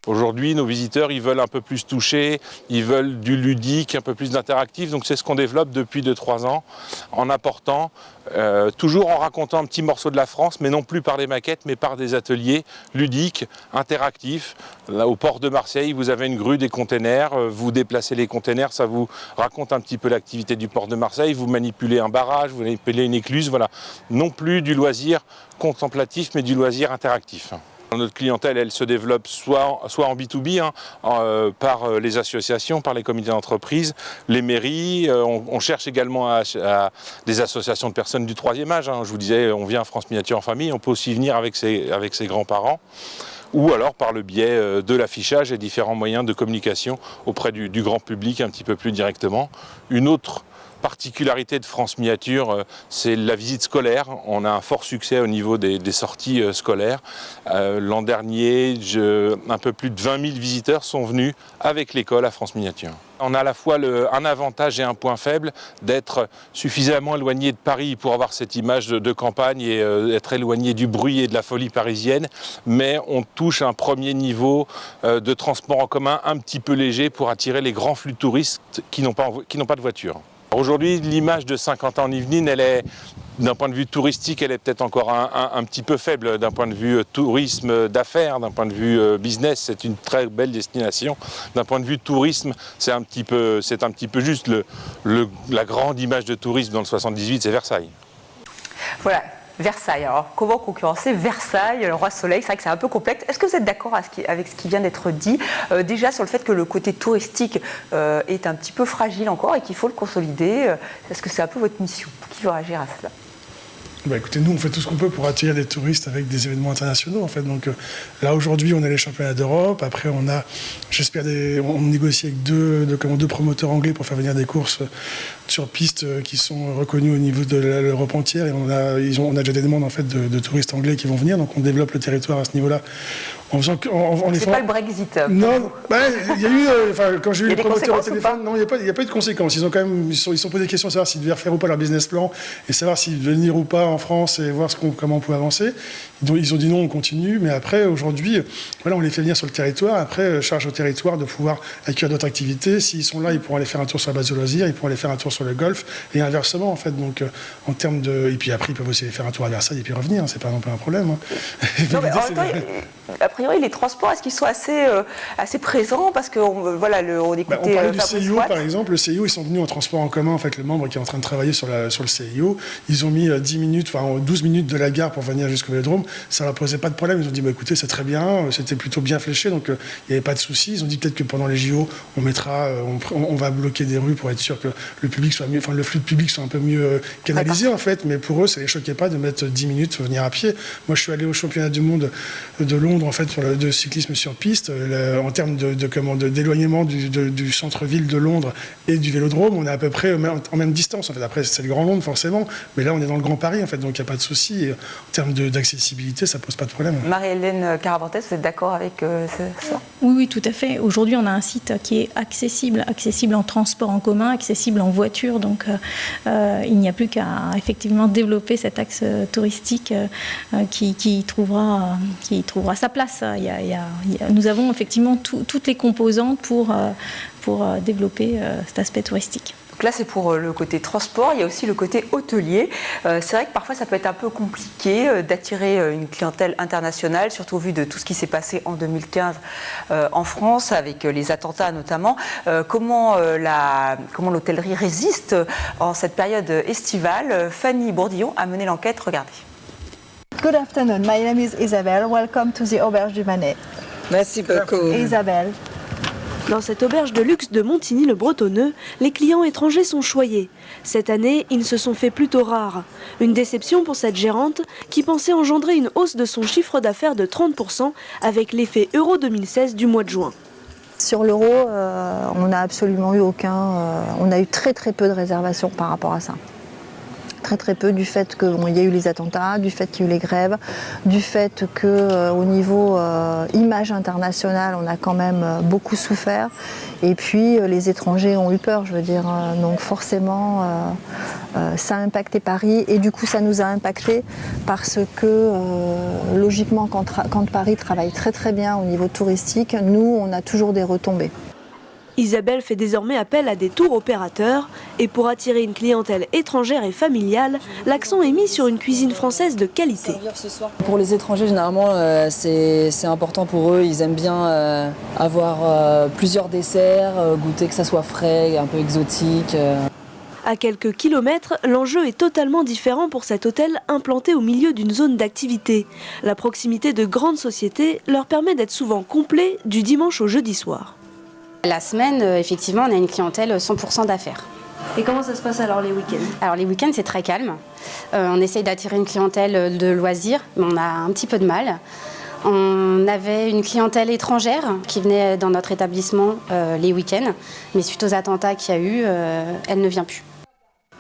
Aujourd'hui, nos visiteurs, ils veulent un peu plus toucher, ils veulent du ludique, un peu plus d'interactif. Donc c'est ce qu'on développe depuis 2-3 ans, en apportant, toujours en racontant un petit morceau de la France, mais non plus par des maquettes, mais par des ateliers ludiques, interactifs. Là, au port de Marseille, vous avez une grue, des containers, vous déplacez les containers, ça vous raconte un petit peu l'activité du port de Marseille, vous manipulez un barrage, vous manipulez une écluse, voilà. Non plus du loisir contemplatif, mais du loisir interactif. Notre clientèle, elle se développe soit en B2B, par les associations, par les comités d'entreprise, les mairies. On cherche également à des associations de personnes du troisième âge. Je vous disais, on vient à France Miniature en famille, on peut aussi venir avec ses grands-parents. Ou alors par le biais de l'affichage et différents moyens de communication auprès du grand public un petit peu plus directement. Une autre particularité de France Miniature, c'est la visite scolaire. On a un fort succès au niveau des sorties scolaires. L'an dernier, un peu plus de 20 000 visiteurs sont venus avec l'école à France Miniature. On a à la fois un avantage et un point faible d'être suffisamment éloigné de Paris pour avoir cette image de campagne et être éloigné du bruit et de la folie parisienne, mais on touche un premier niveau de transport en commun un petit peu léger pour attirer les grands flux de touristes qui n'ont pas de voiture. Aujourd'hui, l'image de Saint-Quentin-en-Yvelines, elle est, d'un point de vue touristique, elle est peut-être encore un petit peu faible. D'un point de vue tourisme d'affaires, d'un point de vue business, c'est une très belle destination. D'un point de vue tourisme, c'est un petit peu juste. La grande image de tourisme dans le 78, c'est Versailles. Voilà. Versailles. Alors, comment concurrencer Versailles, le roi soleil? C'est vrai que c'est un peu complexe. Est-ce que vous êtes d'accord avec ce qui vient d'être dit, déjà sur le fait que le côté touristique est un petit peu fragile encore et qu'il faut le consolider? Est-ce que c'est un peu votre mission? Qui veut réagir à cela? Écoutez, nous, on fait tout ce qu'on peut pour attirer des touristes avec des événements internationaux, en fait. Donc là, aujourd'hui, on a les championnats d'Europe. Après, on a, j'espère, on négocie avec deux promoteurs anglais pour faire venir des courses sur piste qui sont reconnues au niveau de l'Europe entière. Et on a déjà des demandes, en fait, de touristes anglais qui vont venir. Donc, on développe le territoire à ce niveau-là. C'est pas le Brexit. Non, il y a eu, quand j'ai eu les promoteurs au téléphone, non, il n'y a pas eu de conséquences. Ils ont quand même, ils sont posé des questions, savoir s'ils devaient refaire ou pas leur business plan et savoir s'ils devaient venir ou pas en France et voir comment on pouvait avancer. Ils ont dit non, on continue. Mais après, aujourd'hui, voilà, on les fait venir sur le territoire. Après, charge au territoire de pouvoir accueillir d'autres activités. S'ils sont là, ils pourront aller faire un tour sur la base de loisirs, ils pourront aller faire un tour sur le golf et inversement, en fait. Donc, en termes de, et puis après, ils peuvent aussi aller faire un tour à Versailles et puis revenir. C'est pas non plus un problème. Non, mais en même temps, a priori, les transports, est-ce qu'ils sont assez présents? Parce que voilà, on écoutait. On parlait du CIO, par exemple. Le CIO, ils sont venus en transport en commun. En fait, le membre qui est en train de travailler sur le CIO, ils ont mis 12 minutes de la gare pour venir jusqu'au Vélodrome. Ça leur posait pas de problème. Ils ont dit, écoutez, c'est très bien. C'était plutôt bien fléché, donc il n'y avait pas de souci. Ils ont dit peut-être que pendant les JO, on va bloquer des rues pour être sûr que le public soit mieux, le flux de public soit un peu mieux canalisé, en fait. Mais pour eux, ça les choquait pas de mettre 10 minutes pour venir à pied. Moi, je suis allé au championnat du monde de Londres, en fait, de cyclisme sur piste. En termes d'éloignement du centre-ville de Londres et du Vélodrome, on est à peu près en même distance. En fait. Après, c'est le Grand Londres, forcément, mais là, on est dans le Grand Paris, en fait, donc il n'y a pas de souci. Et en termes d'accessibilité, ça pose pas de problème. Marie-Hélène Caravantes, vous êtes d'accord avec ça? Oui, tout à fait. Aujourd'hui, on a un site qui est accessible en transport en commun, accessible en voiture, donc il n'y a plus qu'à effectivement développer cet axe touristique qui trouvera sa place. Nous avons effectivement toutes les composantes pour développer cet aspect touristique. Donc là, c'est pour le côté transport. Il y a aussi le côté hôtelier. C'est vrai que parfois, ça peut être un peu compliqué d'attirer une clientèle internationale, surtout au vu de tout ce qui s'est passé en 2015 en France, avec les attentats notamment. Comment l'hôtellerie résiste en cette période estivale? Fanny Bourdillon a mené l'enquête. Regardez. Good afternoon. My name is Isabelle. Welcome to the Auberge du Manet. Merci beaucoup. Isabelle. Dans cette auberge de luxe de Montigny-le-Bretonneux, les clients étrangers sont choyés. Cette année, ils se sont fait plutôt rares. Une déception pour cette gérante qui pensait engendrer une hausse de son chiffre d'affaires de 30% avec l'effet Euro 2016 du mois de juin. Sur l'euro, on n'a absolument eu on a eu très très peu de réservations par rapport à ça. Très très peu du fait qu'il y a eu les attentats, du fait qu'il y a eu les grèves, du fait qu'au niveau image internationale, on a quand même beaucoup souffert. Et puis les étrangers ont eu peur, je veux dire. Donc forcément, ça a impacté Paris et du coup ça nous a impacté parce que logiquement quand Paris travaille très très bien au niveau touristique, nous on a toujours des retombées. Isabelle fait désormais appel à des tours opérateurs et pour attirer une clientèle étrangère et familiale, l'accent est mis sur une cuisine française de qualité. Pour les étrangers, généralement, c'est important pour eux. Ils aiment bien avoir plusieurs desserts, goûter que ça soit frais, un peu exotique. À quelques kilomètres, l'enjeu est totalement différent pour cet hôtel implanté au milieu d'une zone d'activité. La proximité de grandes sociétés leur permet d'être souvent complet du dimanche au jeudi soir. La semaine, effectivement, on a une clientèle 100% d'affaires. Et comment ça se passe alors les week-ends ? Alors les week-ends, c'est très calme. On essaye d'attirer une clientèle de loisirs, mais on a un petit peu de mal. On avait une clientèle étrangère qui venait dans notre établissement les week-ends, mais suite aux attentats qu'il y a eu, elle ne vient plus.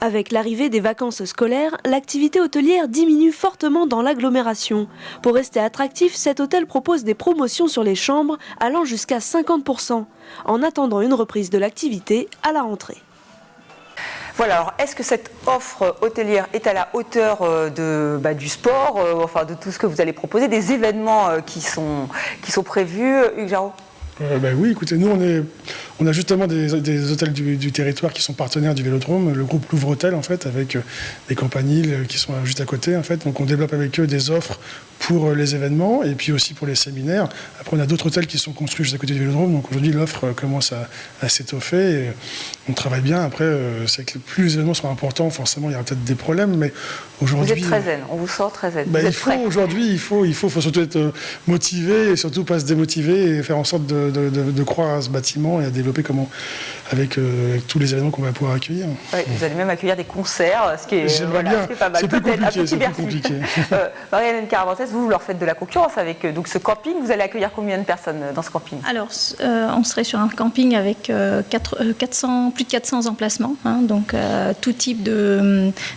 Avec l'arrivée des vacances scolaires, l'activité hôtelière diminue fortement dans l'agglomération. Pour rester attractif, cet hôtel propose des promotions sur les chambres allant jusqu'à 50%, en attendant une reprise de l'activité à la rentrée. Voilà, alors est-ce que cette offre hôtelière est à la hauteur du sport, enfin de tout ce que vous allez proposer, des événements qui sont prévus, Hugues Jarot ? Oui, écoutez, nous on a justement des hôtels du territoire qui sont partenaires du Vélodrome, le groupe Louvre Hôtel en fait, avec des campaniles qui sont juste à côté en fait. Donc on développe avec eux des offres pour les événements et puis aussi pour les séminaires. Après on a d'autres hôtels qui sont construits juste à côté du Vélodrome, donc aujourd'hui l'offre commence à s'étoffer et on travaille bien. Après c'est que plus les événements sont importants, forcément il y aura peut-être des problèmes, mais aujourd'hui... Vous êtes très zen, on vous sort très zen. Aujourd'hui il faut surtout être motivé et surtout pas se démotiver et faire en sorte de croire à ce bâtiment et à développer avec tous les événements qu'on va pouvoir accueillir. Oui, vous allez même accueillir des concerts, ce qui est pas mal. C'est plus compliqué. Marie-Hélène Caravantes, vous leur faites de la concurrence avec donc ce camping. Vous allez accueillir combien de personnes dans ce camping ? Alors, on serait sur un camping avec plus de 400 emplacements, donc tout type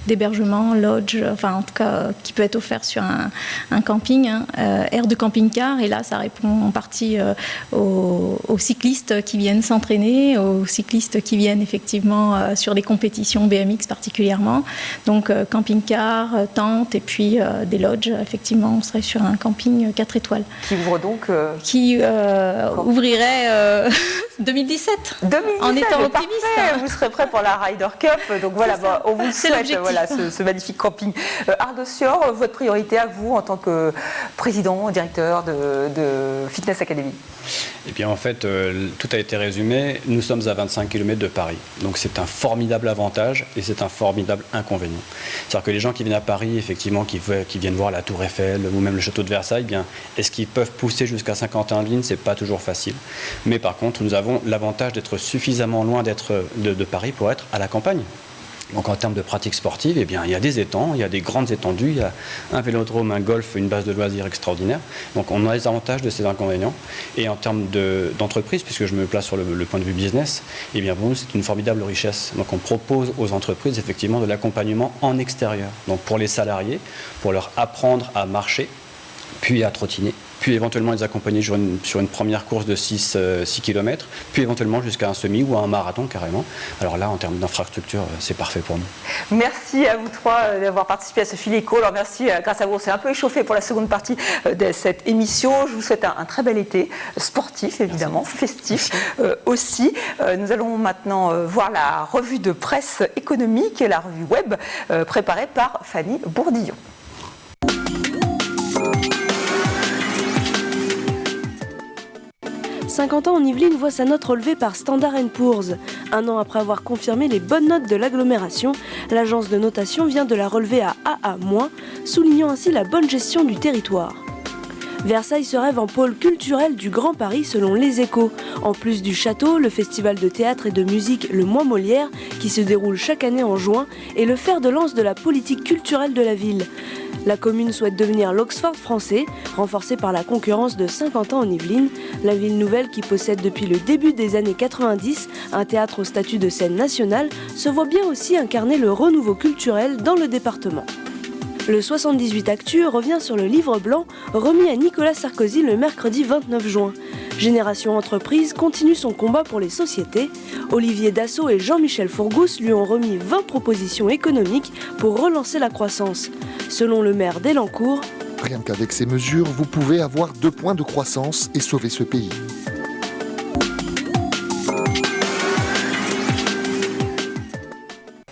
d'hébergement, lodge, enfin en tout cas qui peut être offert sur un camping, aire de camping-car. Et là, ça répond en partie aux cyclistes qui viennent s'entraîner, aux cyclistes qui viennent effectivement sur des compétitions BMX particulièrement. Donc camping-car, tente et puis des lodges. Effectivement, on serait sur un camping 4 étoiles. Qui ouvre donc qui ouvrirait 2017. En étant optimiste. Vous serez prêt pour la Ryder Cup. Donc voilà, on vous souhaite ce magnifique camping. Arnaud Sior, votre priorité à vous en tant que président, directeur de Fitness Academy ? Eh bien en fait, tout a été résumé. Nous sommes à 25 km de Paris. Donc c'est un formidable avantage et c'est un formidable inconvénient. C'est-à-dire que les gens qui viennent à Paris, effectivement, qui viennent voir la Tour Eiffel ou même le château de Versailles, bien, est-ce qu'ils peuvent pousser jusqu'à Saint-Quentin-en-Yvelines ? C'est pas toujours facile. Mais par contre, nous avons l'avantage d'être suffisamment loin de Paris pour être à la campagne. Donc en termes de pratique sportive, eh bien, il y a des étangs, il y a des grandes étendues, il y a un vélodrome, un golf, une base de loisirs extraordinaire. Donc on a les avantages de ces inconvénients. Et en termes d'entreprise, puisque je me place sur le point de vue business, eh bien pour nous c'est une formidable richesse. Donc on propose aux entreprises effectivement de l'accompagnement en extérieur. Donc pour les salariés, pour leur apprendre à marcher, puis à trottiner, puis éventuellement les accompagner sur une première course de 6 km, puis éventuellement jusqu'à un semi ou à un marathon carrément. Alors là, en termes d'infrastructure, c'est parfait pour nous. Merci à vous trois d'avoir participé à ce fil éco. Alors merci, grâce à vous, on s'est un peu échauffé pour la seconde partie de cette émission. Je vous souhaite un très bel été, sportif évidemment, festif aussi. Nous allons maintenant voir la revue de presse économique, la revue web, préparée par Fanny Bourdillon. 50 ans en Yvelines voit sa note relevée par Standard & Poor's. Un an après avoir confirmé les bonnes notes de l'agglomération, l'agence de notation vient de la relever à AA-, soulignant ainsi la bonne gestion du territoire. Versailles se rêve en pôle culturel du Grand Paris selon Les Échos. En plus du château, le festival de théâtre et de musique Le Mois Molière, qui se déroule chaque année en juin, est le fer de lance de la politique culturelle de la ville. La commune souhaite devenir l'Oxford français, renforcée par la concurrence de Saint-Quentin en Yvelines, la ville nouvelle qui possède depuis le début des années 90 un théâtre au statut de scène nationale, se voit bien aussi incarner le renouveau culturel dans le département. Le 78 Actu revient sur le livre blanc remis à Nicolas Sarkozy le mercredi 29 juin. Génération Entreprise continue son combat pour les sociétés. Olivier Dassault et Jean-Michel Fourgousse lui ont remis 20 propositions économiques pour relancer la croissance. Selon le maire d'Elancourt, rien qu'avec ces mesures, vous pouvez avoir 2 points de croissance et sauver ce pays.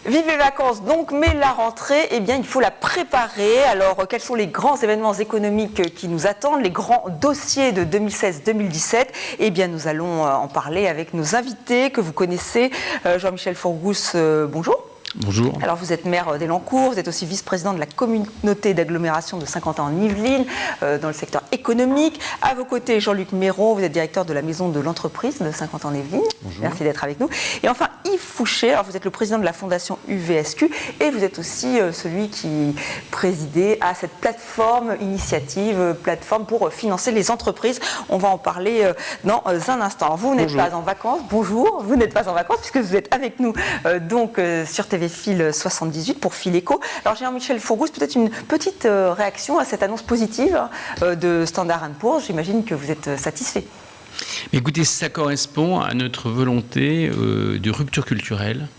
Vive les vacances donc, mais la rentrée, eh bien, il faut la préparer. Alors, quels sont les grands événements économiques qui nous attendent, les grands dossiers de 2016-2017 ? Eh bien, nous allons en parler avec nos invités que vous connaissez. Jean-Michel Fourgousse, bonjour. Bonjour. Alors vous êtes maire d'Elancourt, vous êtes aussi vice-président de la communauté d'agglomération de Saint-Quentin en Yvelines, dans le secteur économique. À vos côtés, Jean-Luc Méron, vous êtes directeur de la maison de l'entreprise de Saint-Quentin en Yvelines. Merci d'être avec nous. Et enfin Yves Fouché, alors vous êtes le président de la fondation UVSQ et vous êtes aussi celui qui présidait à cette plateforme pour financer les entreprises. On va en parler dans un instant. Alors vous n'êtes pas en vacances, bonjour, vous n'êtes pas en vacances puisque vous êtes avec nous sur TV Fil 78 pour Fileco. Alors Jean-Michel Fourgousse, peut-être une petite réaction à cette annonce positive de Standard & Poor's. J'imagine que vous êtes satisfait. Écoutez, ça correspond à notre volonté de rupture culturelle.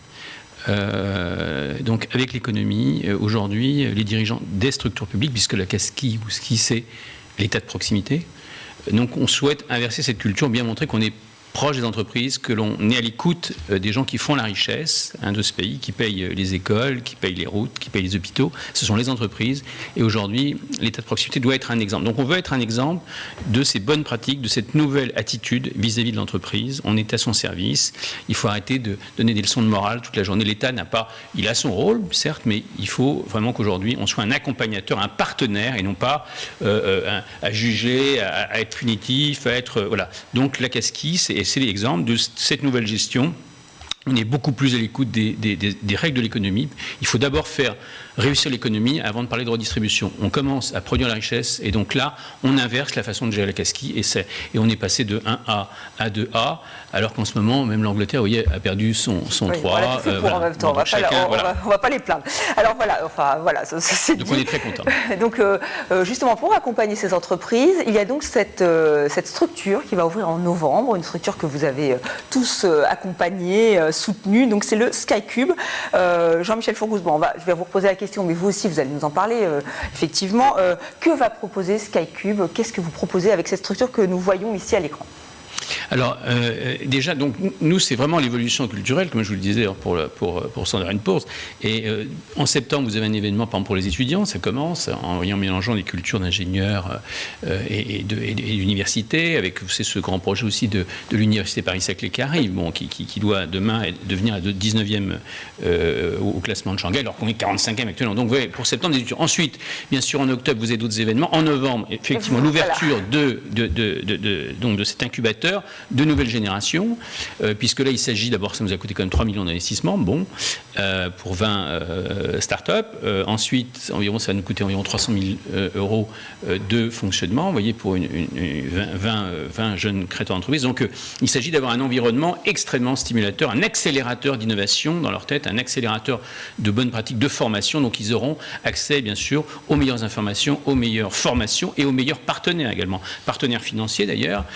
Donc avec l'économie, aujourd'hui, les dirigeants des structures publiques, puisque la CASCI ou SKI, c'est l'État de proximité. Donc on souhaite inverser cette culture, bien montrer qu'on est proche des entreprises, que l'on est à l'écoute des gens qui font la richesse de ce pays, qui payent les écoles, qui payent les routes, qui payent les hôpitaux. Ce sont les entreprises. Et aujourd'hui, l'État de proximité doit être un exemple. Donc on veut être un exemple de ces bonnes pratiques, de cette nouvelle attitude vis-à-vis de l'entreprise. On est à son service. Il faut arrêter de donner des leçons de morale toute la journée. L'État il a son rôle, certes, mais il faut vraiment qu'aujourd'hui, on soit un accompagnateur, un partenaire, et non pas à juger, à être punitif, à être... voilà. Donc la CASCI, c'est l'exemple de cette nouvelle gestion. On est beaucoup plus à l'écoute des règles de l'économie. Il faut d'abord faire réussir l'économie avant de parler de redistribution. On commence à produire la richesse et donc là, on inverse la façon de gérer la CASCI et on est passé de 1A à 2A, alors qu'en ce moment, même l'Angleterre, vous voyez, a perdu son 3. Voilà, en même temps, on va pas les plaindre. Alors voilà, c'est donc on est très content. Donc justement, pour accompagner ces entreprises, il y a donc cette structure qui va ouvrir en novembre, une structure que vous avez tous accompagnée, soutenue, donc c'est le SkyCube. Jean-Michel Fourgousse, je vais vous reposer la question, mais vous aussi, vous allez nous en parler, effectivement. Que va proposer SkyCube ? Qu'est-ce que vous proposez avec cette structure que nous voyons ici à l'écran ? Alors, déjà, donc, nous, c'est vraiment l'évolution culturelle, comme je vous le disais, pour Standard & Poor's. Et en septembre, vous avez un événement, par exemple, pour les étudiants. Ça commence en mélangeant des cultures d'ingénieurs et d'universités, avec ce grand projet aussi de l'université Paris-Saclay qui arrive, qui doit demain devenir la 19e au classement de Shanghai, alors qu'on est 45e actuellement. Donc, vous voyez, pour septembre, des étudiants. Ensuite, bien sûr, en octobre, vous avez d'autres événements. En novembre, effectivement, l'ouverture de cet incubateur de nouvelles générations, puisque là, il s'agit d'abord, ça nous a coûté quand même 3 millions d'investissements, pour 20 start-up. Ensuite, ça va nous coûter environ 300 000 euros de fonctionnement, vous voyez, pour 20 jeunes créateurs d'entreprise. Donc, il s'agit d'avoir un environnement extrêmement stimulateur, un accélérateur d'innovation dans leur tête, un accélérateur de bonnes pratiques de formation. Donc, ils auront accès, bien sûr, aux meilleures informations, aux meilleures formations et aux meilleurs partenaires également. Partenaires financiers, d'ailleurs,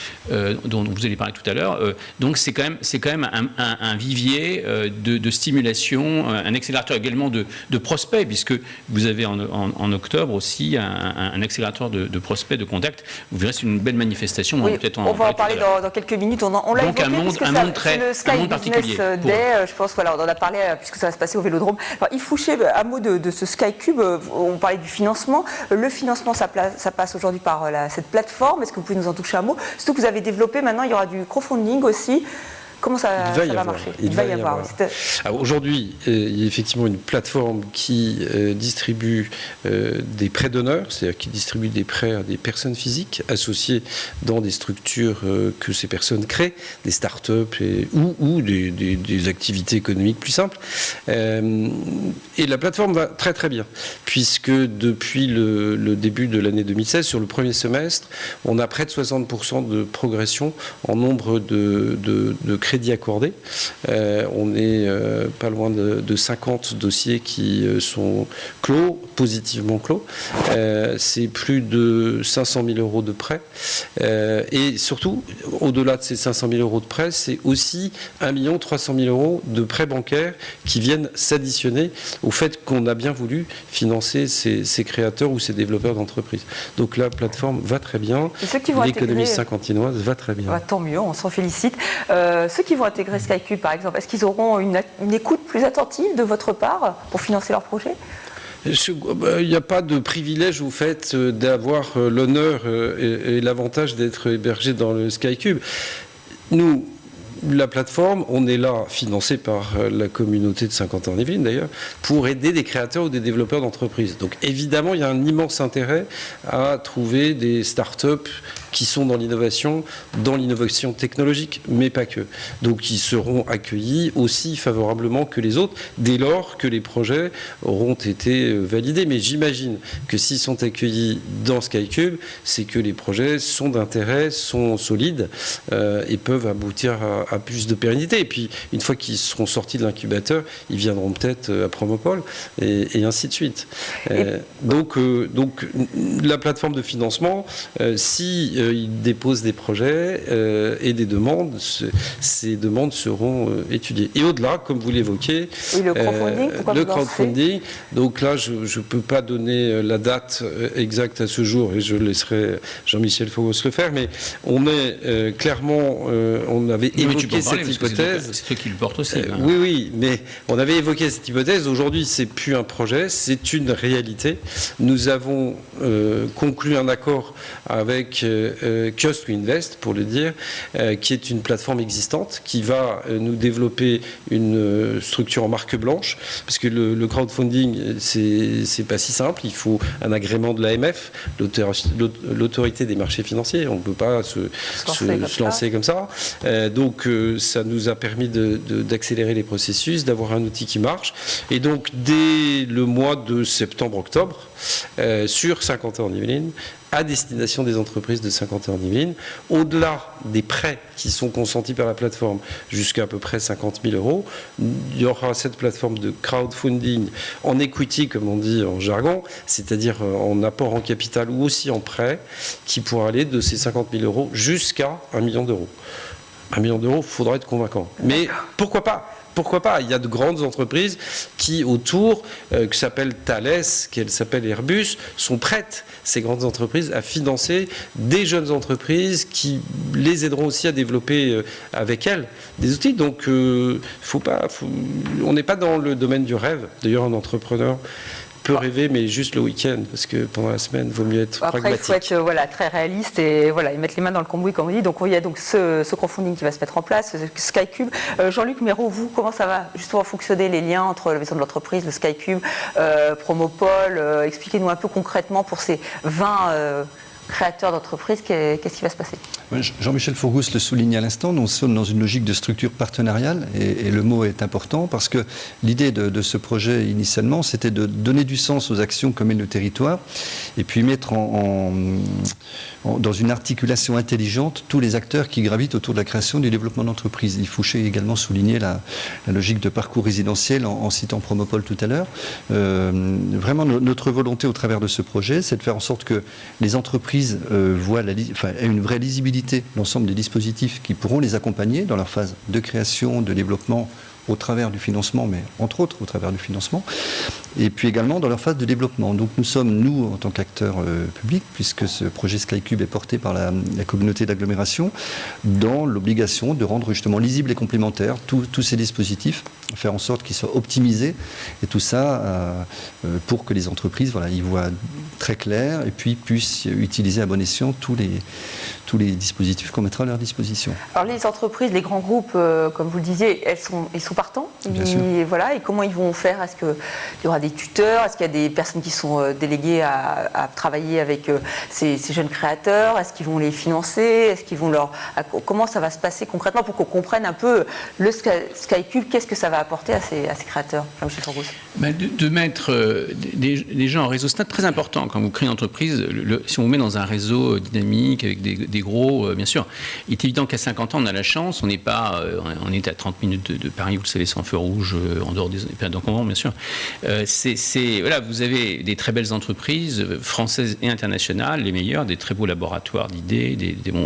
dont vous allez parler tout à l'heure. Donc c'est quand même un vivier de stimulation, un accélérateur également de prospects, puisque vous avez en octobre aussi un accélérateur de prospects, de contacts. Vous verrez, c'est une belle manifestation. Oui, on va en parler dans quelques minutes. On l'a évoqué, un monde particulier. Je pense, on en a parlé puisque ça va se passer au Vélodrome. Alors, Yves Fouché, un mot de ce SkyCube. On parlait du financement. Le financement, ça passe aujourd'hui par cette plateforme. Est-ce que vous pouvez nous en toucher un mot ? Surtout que vous avez développé maintenant, il y aura du crowdfunding aussi. Comment ça va marcher? Il va y avoir. Alors, aujourd'hui, il y a effectivement une plateforme qui distribue des prêts d'honneur, c'est-à-dire qui distribue des prêts à des personnes physiques associées dans des structures que ces personnes créent, des start-up ou des activités économiques plus simples. Et la plateforme va très très bien, puisque depuis le début de l'année 2016, sur le premier semestre, on a près de 60% de progression en nombre de crédits accordés. On est pas loin de 50 dossiers qui sont clos, positivement clos. C'est plus de 500 000 euros de prêts. Et surtout, au-delà de ces 500 000 euros de prêts, c'est aussi 1 300 000 euros de prêts bancaires qui viennent s'additionner au fait qu'on a bien voulu financer ces créateurs ou ces développeurs d'entreprises. Donc la plateforme va très bien. L'économie saint-quentinoise va très bien. Bah, tant mieux, on s'en félicite. Ceux qui vont intégrer Skycube, par exemple, est-ce qu'ils auront une écoute plus attentive de votre part pour financer leur projet? Il n'y a pas de privilège au fait d'avoir l'honneur et l'avantage d'être hébergé dans le Skycube. Nous, la plateforme, on est là, financé par la communauté de Saint-Quentin-en-Yvelines d'ailleurs, pour aider des créateurs ou des développeurs d'entreprises. Donc évidemment, il y a un immense intérêt à trouver des start-up qui sont dans l'innovation technologique, mais pas que. Donc ils seront accueillis aussi favorablement que les autres, dès lors que les projets auront été validés. Mais j'imagine que s'ils sont accueillis dans Skycube, c'est que les projets sont d'intérêt, sont solides et peuvent aboutir à plus de pérennité. Et puis, une fois qu'ils seront sortis de l'incubateur, ils viendront peut-être à Promopole et ainsi de suite. Donc, la plateforme de financement, si ils déposent des projets et des demandes, ces demandes seront étudiées. Et au-delà, comme vous l'évoquez, le crowdfunding, donc là, je ne peux pas donner la date exacte à ce jour et je laisserai Jean-Michel Fogos le faire, mais on est clairement, on avait évoqué cette hypothèse. C'est toi qui le porte aussi. Oui, mais on avait évoqué cette hypothèse. Aujourd'hui, c'est plus un projet, c'est une réalité. Nous avons conclu un accord avec Just to Invest, pour le dire, qui est une plateforme existante qui va nous développer une structure en marque blanche, parce que le crowdfunding, c'est pas si simple. Il faut un agrément de l'AMF, l'autorité des marchés financiers. On ne peut pas se lancer comme ça. Donc, ça nous a permis d'accélérer les processus, d'avoir un outil qui marche. Et donc, dès le mois de septembre-octobre, sur Saint-Quentin-en-Yvelines, à destination des entreprises de Saint-Quentin-en-Yvelines, au-delà des prêts qui sont consentis par la plateforme jusqu'à peu près 50 000 euros, il y aura cette plateforme de crowdfunding en equity, comme on dit en jargon, c'est-à-dire en apport en capital ou aussi en prêt, qui pourra aller de ces 50 000 euros jusqu'à 1 million d'euros. 1 million d'euros, il faudra être convaincant. Mais pourquoi pas ? Pourquoi pas? Il y a de grandes entreprises qui, autour, qui s'appellent Thales, qu'elles s'appellent Airbus, sont prêtes, ces grandes entreprises, à financer des jeunes entreprises qui les aideront aussi à développer avec elles des outils. Donc, on n'est pas dans le domaine du rêve. D'ailleurs, un entrepreneur peut rêver, mais juste le week-end, parce que pendant la semaine, il vaut mieux être pragmatique. Après, il faut être très réaliste et mettre les mains dans le cambouis, comme on dit. Donc, il y a donc ce crowdfunding qui va se mettre en place, Skycube. Jean-Luc Méraud, vous, comment ça va justement fonctionner les liens entre la maison de l'entreprise, le Skycube, Promopole? Expliquez-nous un peu concrètement pour ces 20 créateurs d'entreprises, qu'est-ce qui va se passer? Jean-Michel Fourgous le souligne à l'instant, nous sommes dans une logique de structure partenariale et le mot est important parce que l'idée de ce projet initialement, c'était de donner du sens aux actions que mène le territoire et puis mettre dans une articulation intelligente tous les acteurs qui gravitent autour de la création et du développement d'entreprises. Il faut également souligner la logique de parcours résidentiel en citant Promopole tout à l'heure. Vraiment, notre volonté au travers de ce projet, c'est de faire en sorte que les entreprises aient une vraie lisibilité l'ensemble des dispositifs qui pourront les accompagner dans leur phase de création, de développement au travers du financement, mais entre autres au travers du financement. et puis également dans leur phase de développement. Donc nous sommes, nous, en tant qu'acteurs publics, puisque ce projet SkyCube est porté par la communauté d'agglomération, dans l'obligation de rendre justement lisibles et complémentaires tous ces dispositifs, faire en sorte qu'ils soient optimisés, et tout ça pour que les entreprises y voient très clair et puis puissent utiliser à bon escient tous les dispositifs qu'on mettra à leur disposition. Alors les entreprises, les grands groupes, comme vous le disiez, ils sont partants. Bien sûr. Voilà, et comment ils vont faire? Est-ce qu'il y aura des tuteurs? Est-ce qu'il y a des personnes qui sont déléguées à travailler avec ces jeunes créateurs? Est-ce qu'ils vont les financer? Est-ce qu'ils vont comment ça va se passer concrètement pour qu'on comprenne un peu le SkyCube? Qu'est-ce que ça va apporter à ces créateurs, Jean-Michel Forgousse? De mettre des gens en réseau, c'est très important quand vous créez une entreprise. Si on vous met dans un réseau dynamique avec des gros, bien sûr, il est évident qu'à 50 ans, on a la chance, on est à 30 minutes de Paris, vous le savez, sans feu rouge, en dehors des périodes d'encombrement, bien sûr. Voilà, vous avez des très belles entreprises françaises et internationales, les meilleures, des très beaux laboratoires d'idées,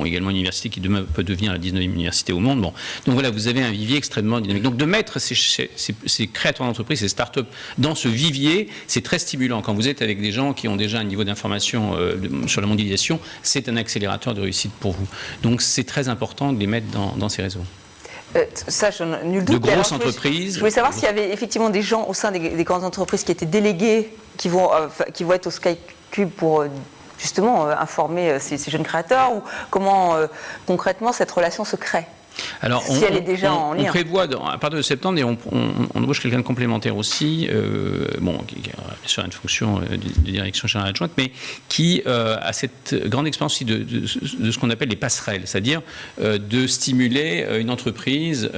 également une université qui demain peut devenir la 19e université au monde. Bon. Donc voilà, vous avez un vivier extrêmement dynamique. Donc de mettre ces créateurs d'entreprises, ces start-up dans ce vivier, c'est très stimulant. Quand vous êtes avec des gens qui ont déjà un niveau d'information sur la mondialisation, c'est un accélérateur de réussite pour vous. Donc c'est très important de les mettre dans ces réseaux. Ça, je nul doute. De grosses entreprises. Je voulais savoir s'il y avait effectivement des gens au sein des grandes entreprises qui étaient délégués, qui vont être au SkyCube pour justement informer ces jeunes créateurs, ou comment concrètement cette relation se crée. Alors, si elle est déjà en lien. On prévoit, à partir de septembre, et on embauche quelqu'un de complémentaire aussi, qui a bien sûr une fonction de direction générale adjointe, mais qui a cette grande expérience aussi de ce qu'on appelle les passerelles, c'est-à-dire de stimuler une entreprise,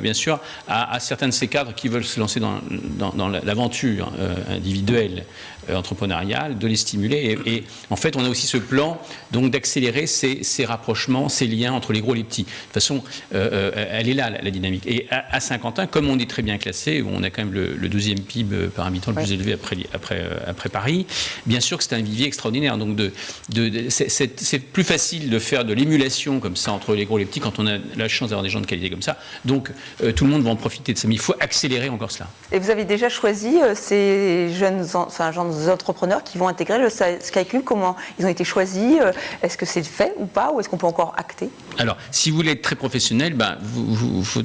bien sûr, à certains de ces cadres qui veulent se lancer dans l'aventure individuelle, entrepreneuriale, de les stimuler. Et en fait, on a aussi ce plan donc d'accélérer ces rapprochements, ces liens entre les gros et les petits. De toute façon, elle est là, la dynamique. Et à Saint-Quentin, comme on est très bien classé, on a quand même le deuxième PIB par habitant le plus élevé après Paris, bien sûr que c'est un vivier extraordinaire. Donc c'est plus facile de faire de l'émulation comme ça entre les gros et les petits quand on a la chance d'avoir des gens de qualité comme ça. Donc tout le monde va en profiter de ça. Mais il faut accélérer encore cela. Et vous avez déjà choisi ces jeunes entrepreneurs qui vont intégrer le SkyCube? Comment ils ont été choisis? Est-ce que c'est fait ou pas? Ou est-ce qu'on peut encore acter? Alors, si vous voulez être très professionnel,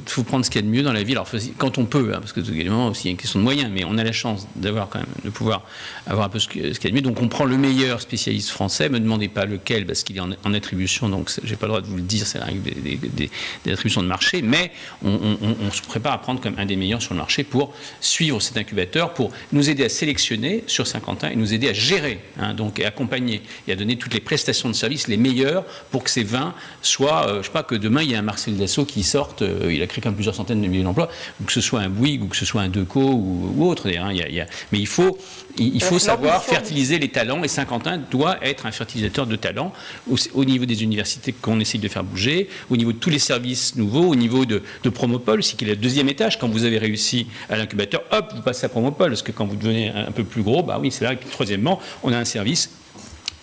faut prendre ce qu'il y a de mieux dans la vie. Alors, quand on peut, parce que également aussi il y a une question de moyens, mais on a la chance d'avoir quand même de pouvoir avoir un peu ce qu'il y a de mieux. Donc, on prend le meilleur spécialiste français. Me demandez pas lequel, parce qu'il est en attribution. Donc, j'ai pas le droit de vous le dire. C'est la règle des attributions de marché, mais on se prépare à prendre comme un des meilleurs sur le marché pour suivre cet incubateur, pour nous aider à sélectionner sur Saint-Quentin et nous aider à gérer, donc et accompagner et à donner toutes les prestations de services les meilleures pour que ces vins soient, je ne sais pas, que demain il y a un Marcel Dassault qui sorte, il a créé quand même plusieurs centaines de milliers d'emplois, ou que ce soit un Bouygues ou que ce soit un Deco ou autre. Mais il faut savoir fertiliser les talents, et Saint-Quentin doit être un fertilisateur de talents au niveau des universités qu'on essaye de faire bouger, au niveau de tous les services nouveaux, au niveau de Promopole aussi, qui est le deuxième étage. Quand vous avez réussi à l'incubateur, hop, vous passez à Promopole, parce que quand vous devenez un peu plus gros, bah oui, c'est là. Et puis troisièmement, on a un service,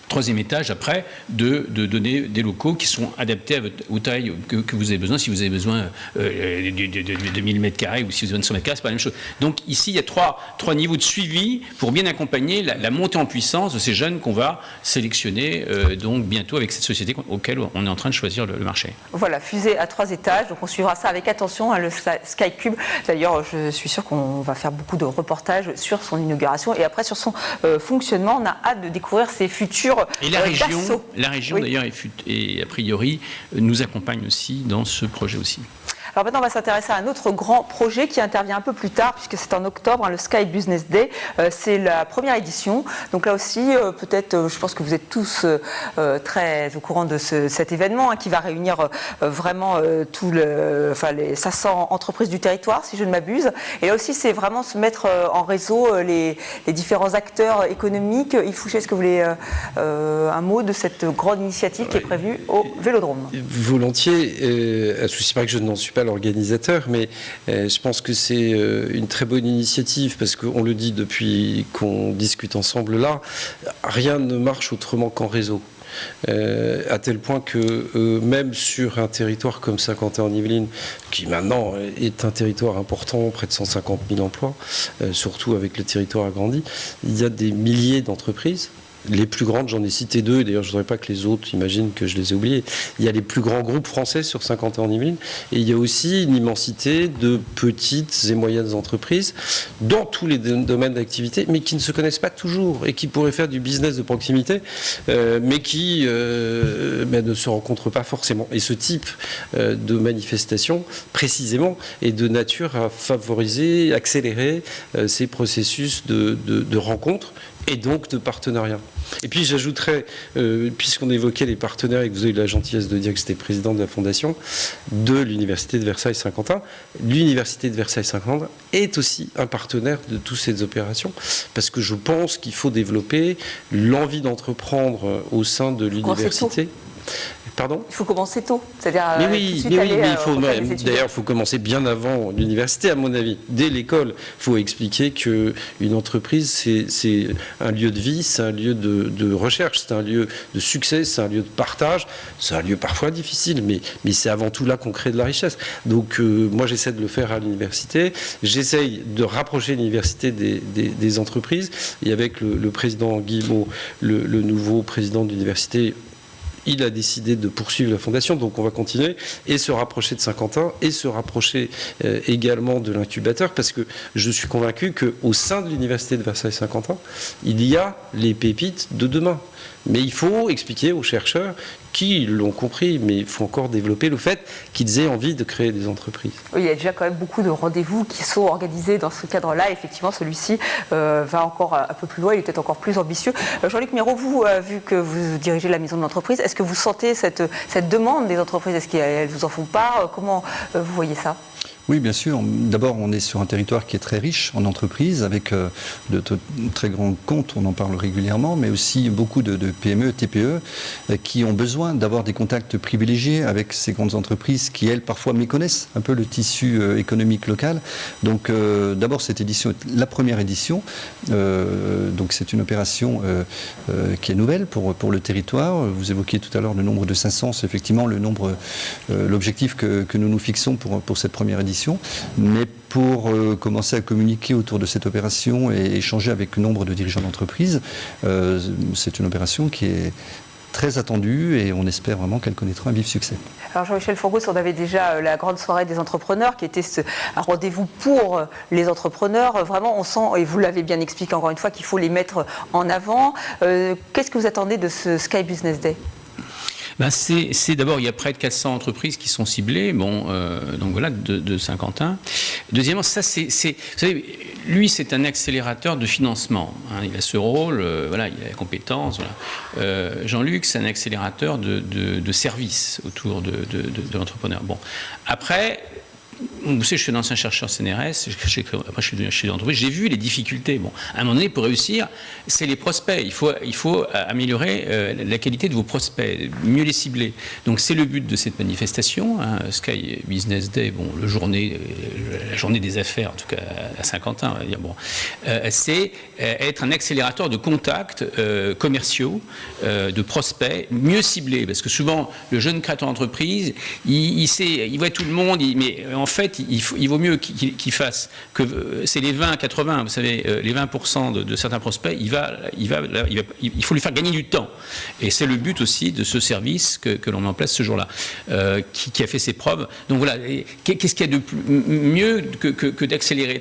troisième étage après, de donner des locaux qui sont adaptés aux tailles que vous avez besoin. Si vous avez besoin de 1000 m² ou si vous avez besoin de 100 m², c'est pas la même chose. Donc ici, il y a trois niveaux de suivi pour bien accompagner la montée en puissance de ces jeunes qu'on va sélectionner donc bientôt avec cette société auquel on est en train de choisir le marché. Voilà, fusée à 3 étages, donc on suivra ça avec attention, le SkyCube. D'ailleurs, je suis sûre qu'on va faire beaucoup de reportages sur son inauguration et après sur son fonctionnement. On a hâte de découvrir ses futurs. Et la région oui. D'ailleurs, et a priori, nous accompagne aussi dans ce projet aussi. Alors maintenant, on va s'intéresser à un autre grand projet qui intervient un peu plus tard, puisque c'est en octobre, le Sky Business Day. C'est la première édition. Donc là aussi, peut-être, je pense que vous êtes tous très au courant de cet événement qui va réunir vraiment les 500 entreprises du territoire, si je ne m'abuse. Et là aussi, c'est vraiment se mettre en réseau les différents acteurs économiques. Yves Fouché, est-ce que vous voulez un mot de cette grande initiative qui est prévue au Vélodrome? Volontiers. Je ne sais pas que je n'en suis pas pas l'organisateur, mais je pense que c'est une très bonne initiative parce qu'on le dit depuis qu'on discute ensemble là, rien ne marche autrement qu'en réseau. À tel point que même sur un territoire comme Saint-Quentin-en-Yvelines, qui maintenant est un territoire important, près de 150 000 emplois, surtout avec le territoire agrandi, il y a des milliers d'entreprises. Les plus grandes, j'en ai cité 2, et d'ailleurs je ne voudrais pas que les autres imaginent que je les ai oubliés. Il y a les plus grands groupes français sur Saint-Quentin-en-Yvelines, et il y a aussi une immensité de petites et moyennes entreprises dans tous les domaines d'activité, mais qui ne se connaissent pas toujours, et qui pourraient faire du business de proximité, mais qui ne se rencontrent pas forcément. Et ce type de manifestation, précisément, est de nature à favoriser, accélérer ces processus de rencontres, et donc de partenariat. Et puis j'ajouterais, puisqu'on évoquait les partenaires et que vous avez eu la gentillesse de dire que c'était président de la fondation de l'Université de Versailles-Saint-Quentin, l'Université de Versailles-Saint-Quentin est aussi un partenaire de toutes ces opérations, parce que je pense qu'il faut développer l'envie d'entreprendre au sein de l'université. Pardon ? Il faut commencer tôt, c'est-à-dire d'ailleurs, il faut commencer bien avant l'université, à mon avis. Dès l'école, il faut expliquer qu'une entreprise, c'est un lieu de vie, c'est un lieu de recherche, c'est un lieu de succès, c'est un lieu de partage, c'est un lieu parfois difficile, mais c'est avant tout là qu'on crée de la richesse. Donc moi, j'essaie de le faire à l'université, j'essaye de rapprocher l'université des entreprises, et avec le président Guillemot, le nouveau président de l'université, il a décidé de poursuivre la fondation, donc on va continuer et se rapprocher de Saint-Quentin et se rapprocher également de l'incubateur, parce que je suis convaincu qu'au sein de l'Université de Versailles-Saint-Quentin, il y a les pépites de demain. Mais il faut expliquer aux chercheurs qui l'ont compris, mais il faut encore développer le fait qu'ils aient envie de créer des entreprises. Oui, il y a déjà quand même beaucoup de rendez-vous qui sont organisés dans ce cadre-là. Effectivement, celui-ci va encore un peu plus loin, il est peut-être encore plus ambitieux. Jean-Luc Méraud, vous, vu que vous dirigez la maison de l'entreprise, est-ce que vous sentez cette demande des entreprises? Est-ce qu'elles vous en font part? Comment vous voyez ça? Oui, bien sûr. D'abord, on est sur un territoire qui est très riche en entreprises, avec de très grands comptes, on en parle régulièrement, mais aussi beaucoup de PME, TPE, qui ont besoin d'avoir des contacts privilégiés avec ces grandes entreprises qui, elles, parfois méconnaissent un peu le tissu économique local. Donc, d'abord, cette édition est la première édition. Donc, c'est une opération qui est nouvelle pour le territoire. Vous évoquiez tout à l'heure le nombre de 500, c'est effectivement l'objectif que nous nous fixons pour cette première édition. Mais pour commencer à communiquer autour de cette opération et échanger avec nombre de dirigeants d'entreprise, c'est une opération qui est très attendue et on espère vraiment qu'elle connaîtra un vif succès. Alors Jean-Michel Fourgos, on avait déjà la grande soirée des entrepreneurs qui était un rendez-vous pour les entrepreneurs. Vraiment, on sent, et vous l'avez bien expliqué encore une fois, qu'il faut les mettre en avant. Qu'est-ce que vous attendez de ce Sky Business Day ? C'est d'abord, il y a près de 400 entreprises qui sont ciblées, donc voilà, de Saint-Quentin. Deuxièmement, ça, vous savez, lui, c'est un accélérateur de financement. Hein, il a ce rôle, voilà, il a la compétence. Voilà. Jean-Luc, c'est un accélérateur de services autour de l'entrepreneur. Bon, après. Vous savez, je suis un ancien chercheur CNRS, après je suis devenu chez l'entreprise, j'ai vu les difficultés. Bon, à un moment donné, pour réussir, c'est les prospects. Il faut améliorer la qualité de vos prospects, mieux les cibler. Donc c'est le but de cette manifestation, hein, Sky Business Day, la journée des affaires, en tout cas à Saint-Quentin, on va dire. Bon, c'est être un accélérateur de contacts commerciaux, de prospects, mieux ciblés, parce que souvent le jeune créateur d'entreprise, il voit tout le monde, mais en fait, il vaut mieux qu'il fasse que c'est les 20-80, vous savez, les 20% de certains prospects, il faut lui faire gagner du temps. Et c'est le but aussi de ce service que l'on met en place ce jour-là, qui a fait ses preuves. Donc voilà, qu'est-ce qu'il y a de mieux que d'accélérer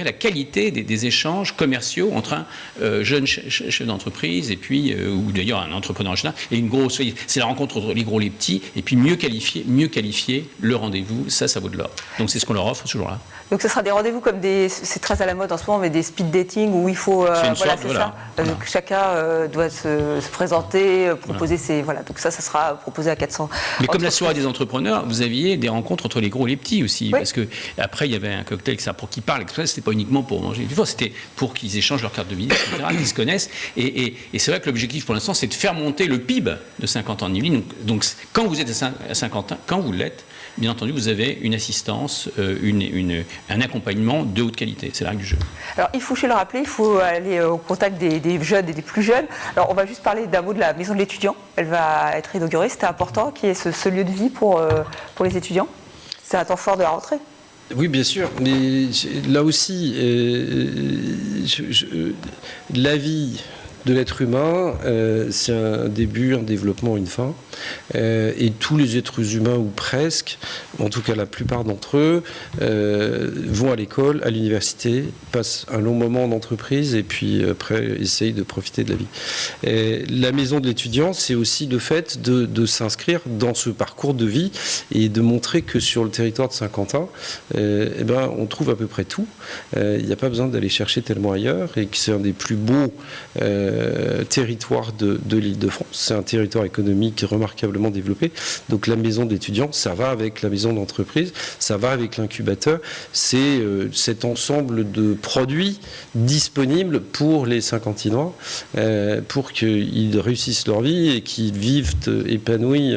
la qualité des échanges commerciaux entre un jeune chef d'entreprise et puis, ou d'ailleurs un entrepreneur en général, et une grosse, c'est la rencontre entre les gros et les petits, et puis mieux qualifier le rendez-vous, ça vaut de l'or. d'accord. Donc c'est ce qu'on leur offre ce jour-là. Donc ce sera des rendez-vous comme c'est très à la mode en ce moment, mais des speed dating où il faut, donc chacun doit se présenter, proposer ses, donc ça sera proposé à 400. Mais comme la soirée des entrepreneurs, vous aviez des rencontres entre les gros et les petits aussi, parce que après il y avait un cocktail pour qu'ils parlent, c'était pas uniquement pour manger du fort, c'était pour qu'ils échangent leurs cartes de visite, etc., qu'ils se connaissent. Et c'est vrai que l'objectif pour l'instant, c'est de faire monter le PIB de Saint-Quentin-en-Yvelines. Donc quand vous êtes à Saint-Quentin, quand vous l'êtes, bien entendu, vous avez une assistance, un accompagnement de haute qualité. C'est la règle du jeu. Alors, il faut, je le rappeler, il faut aller au contact des jeunes et des plus jeunes. Alors, on va juste parler d'un mot de la maison de l'étudiant. Elle va être inaugurée. C'était important qu'il y ait ce lieu de vie pour les étudiants. C'est un temps fort de la rentrée. Oui, bien sûr. Mais là aussi, la vie de l'être humain, c'est un début, un développement, une fin. Et tous les êtres humains, ou presque, en tout cas la plupart d'entre eux, vont à l'école, à l'université, passent un long moment en entreprise et puis après essayent de profiter de la vie. Et la maison de l'étudiant, c'est aussi le fait de s'inscrire dans ce parcours de vie et de montrer que sur le territoire de Saint-Quentin, on trouve à peu près tout. Il n'y a pas besoin d'aller chercher tellement ailleurs et que c'est un des plus beaux territoire de l'Île-de-France. C'est un territoire économique remarquablement développé. Donc la maison d'étudiants, ça va avec la maison d'entreprise, ça va avec l'incubateur. C'est cet ensemble de produits disponibles pour les Saint-Quentinois pour qu'ils réussissent leur vie et qu'ils vivent épanouis.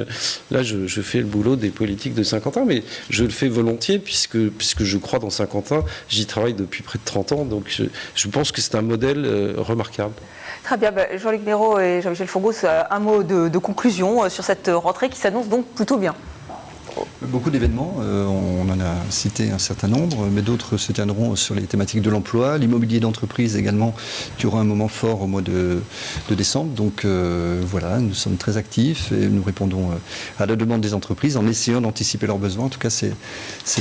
Là, je fais le boulot des politiques de Saint-Quentin, mais je le fais volontiers puisque je crois dans Saint-Quentin. J'y travaille depuis près de 30 ans, donc je pense que c'est un modèle remarquable. Très bien, Jean-Luc Méraud et Jean-Michel Fourgousse, un mot de conclusion sur cette rentrée qui s'annonce donc plutôt bien. Beaucoup d'événements, on en a cité un certain nombre, mais d'autres se tiendront sur les thématiques de l'emploi, l'immobilier d'entreprise également, qui aura un moment fort au mois de décembre. Donc voilà, nous sommes très actifs et nous répondons à la demande des entreprises en essayant d'anticiper leurs besoins. En tout cas, c'est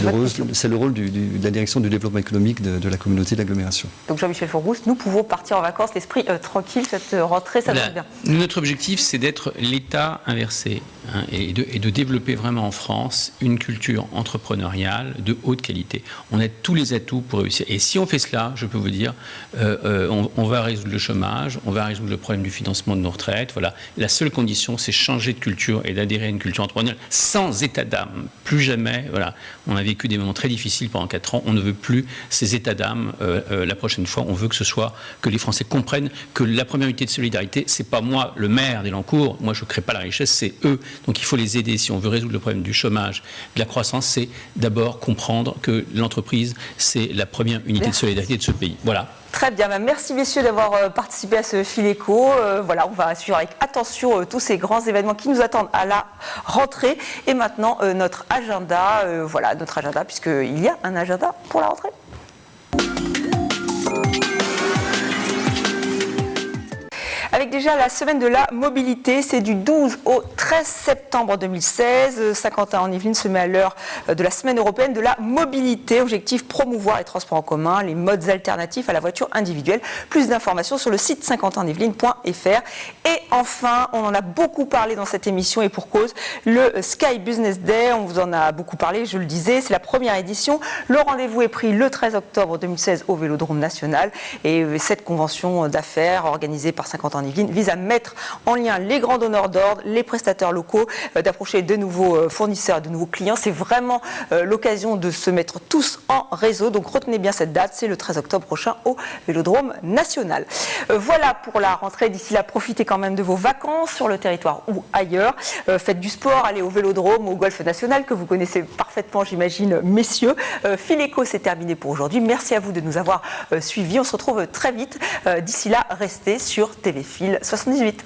le rôle de la direction du développement économique de la communauté de l'agglomération. Donc Jean-Michel Fourgousse, nous pouvons partir en vacances, l'esprit tranquille, cette rentrée, ça va bien. Notre objectif, c'est d'être l'État inversé et de développer vraiment en France une culture entrepreneuriale de haute qualité. On a tous les atouts pour réussir. Et si on fait cela, je peux vous dire, on va résoudre le chômage, on va résoudre le problème du financement de nos retraites. Voilà. La seule condition, c'est changer de culture et d'adhérer à une culture entrepreneuriale sans état d'âme. Plus jamais. Voilà. On a vécu des moments très difficiles pendant 4 ans. On ne veut plus ces états d'âme. La prochaine fois, on veut que les Français comprennent que la première unité de solidarité, c'est pas moi, le maire d'Elancourt. Moi, je ne crée pas la richesse, c'est eux. Donc, il faut les aider. Si on veut résoudre le problème du chômage, de la croissance, c'est d'abord comprendre que l'entreprise, c'est la première unité de solidarité de ce pays. Voilà. Très bien, merci messieurs d'avoir participé à ce fil éco. Voilà, on va suivre avec attention tous ces grands événements qui nous attendent à la rentrée. Et maintenant, notre agenda, puisqu'il y a un agenda pour la rentrée. Avec déjà la semaine de la mobilité, c'est du 12 au 13 septembre 2016. Saint-Quentin-en-Yvelines se met à l'heure de la semaine européenne de la mobilité. Objectif, promouvoir les transports en commun, les modes alternatifs à la voiture individuelle. Plus d'informations sur le site saintquentinyvelines.fr. Et enfin, on en a beaucoup parlé dans cette émission et pour cause, le Sky Business Day. On vous en a beaucoup parlé, je le disais, c'est la première édition. Le rendez-vous est pris le 13 octobre 2016 au Vélodrome National. Et cette convention d'affaires organisée par Saint-Quentin-en-Yvelines vise à mettre en lien les grands donneurs d'ordre, les prestataires locaux, d'approcher de nouveaux fournisseurs, de nouveaux clients. C'est vraiment l'occasion de se mettre tous en réseau. Donc retenez bien cette date, c'est le 13 octobre prochain au Vélodrome National. Voilà pour la rentrée. D'ici là, profitez quand même de vos vacances sur le territoire ou ailleurs. Faites du sport, allez au Vélodrome, au Golf National que vous connaissez parfaitement, j'imagine, messieurs. Fil éco, c'est terminé pour aujourd'hui. Merci à vous de nous avoir suivis. On se retrouve très vite. D'ici là, restez sur TV Fil 78.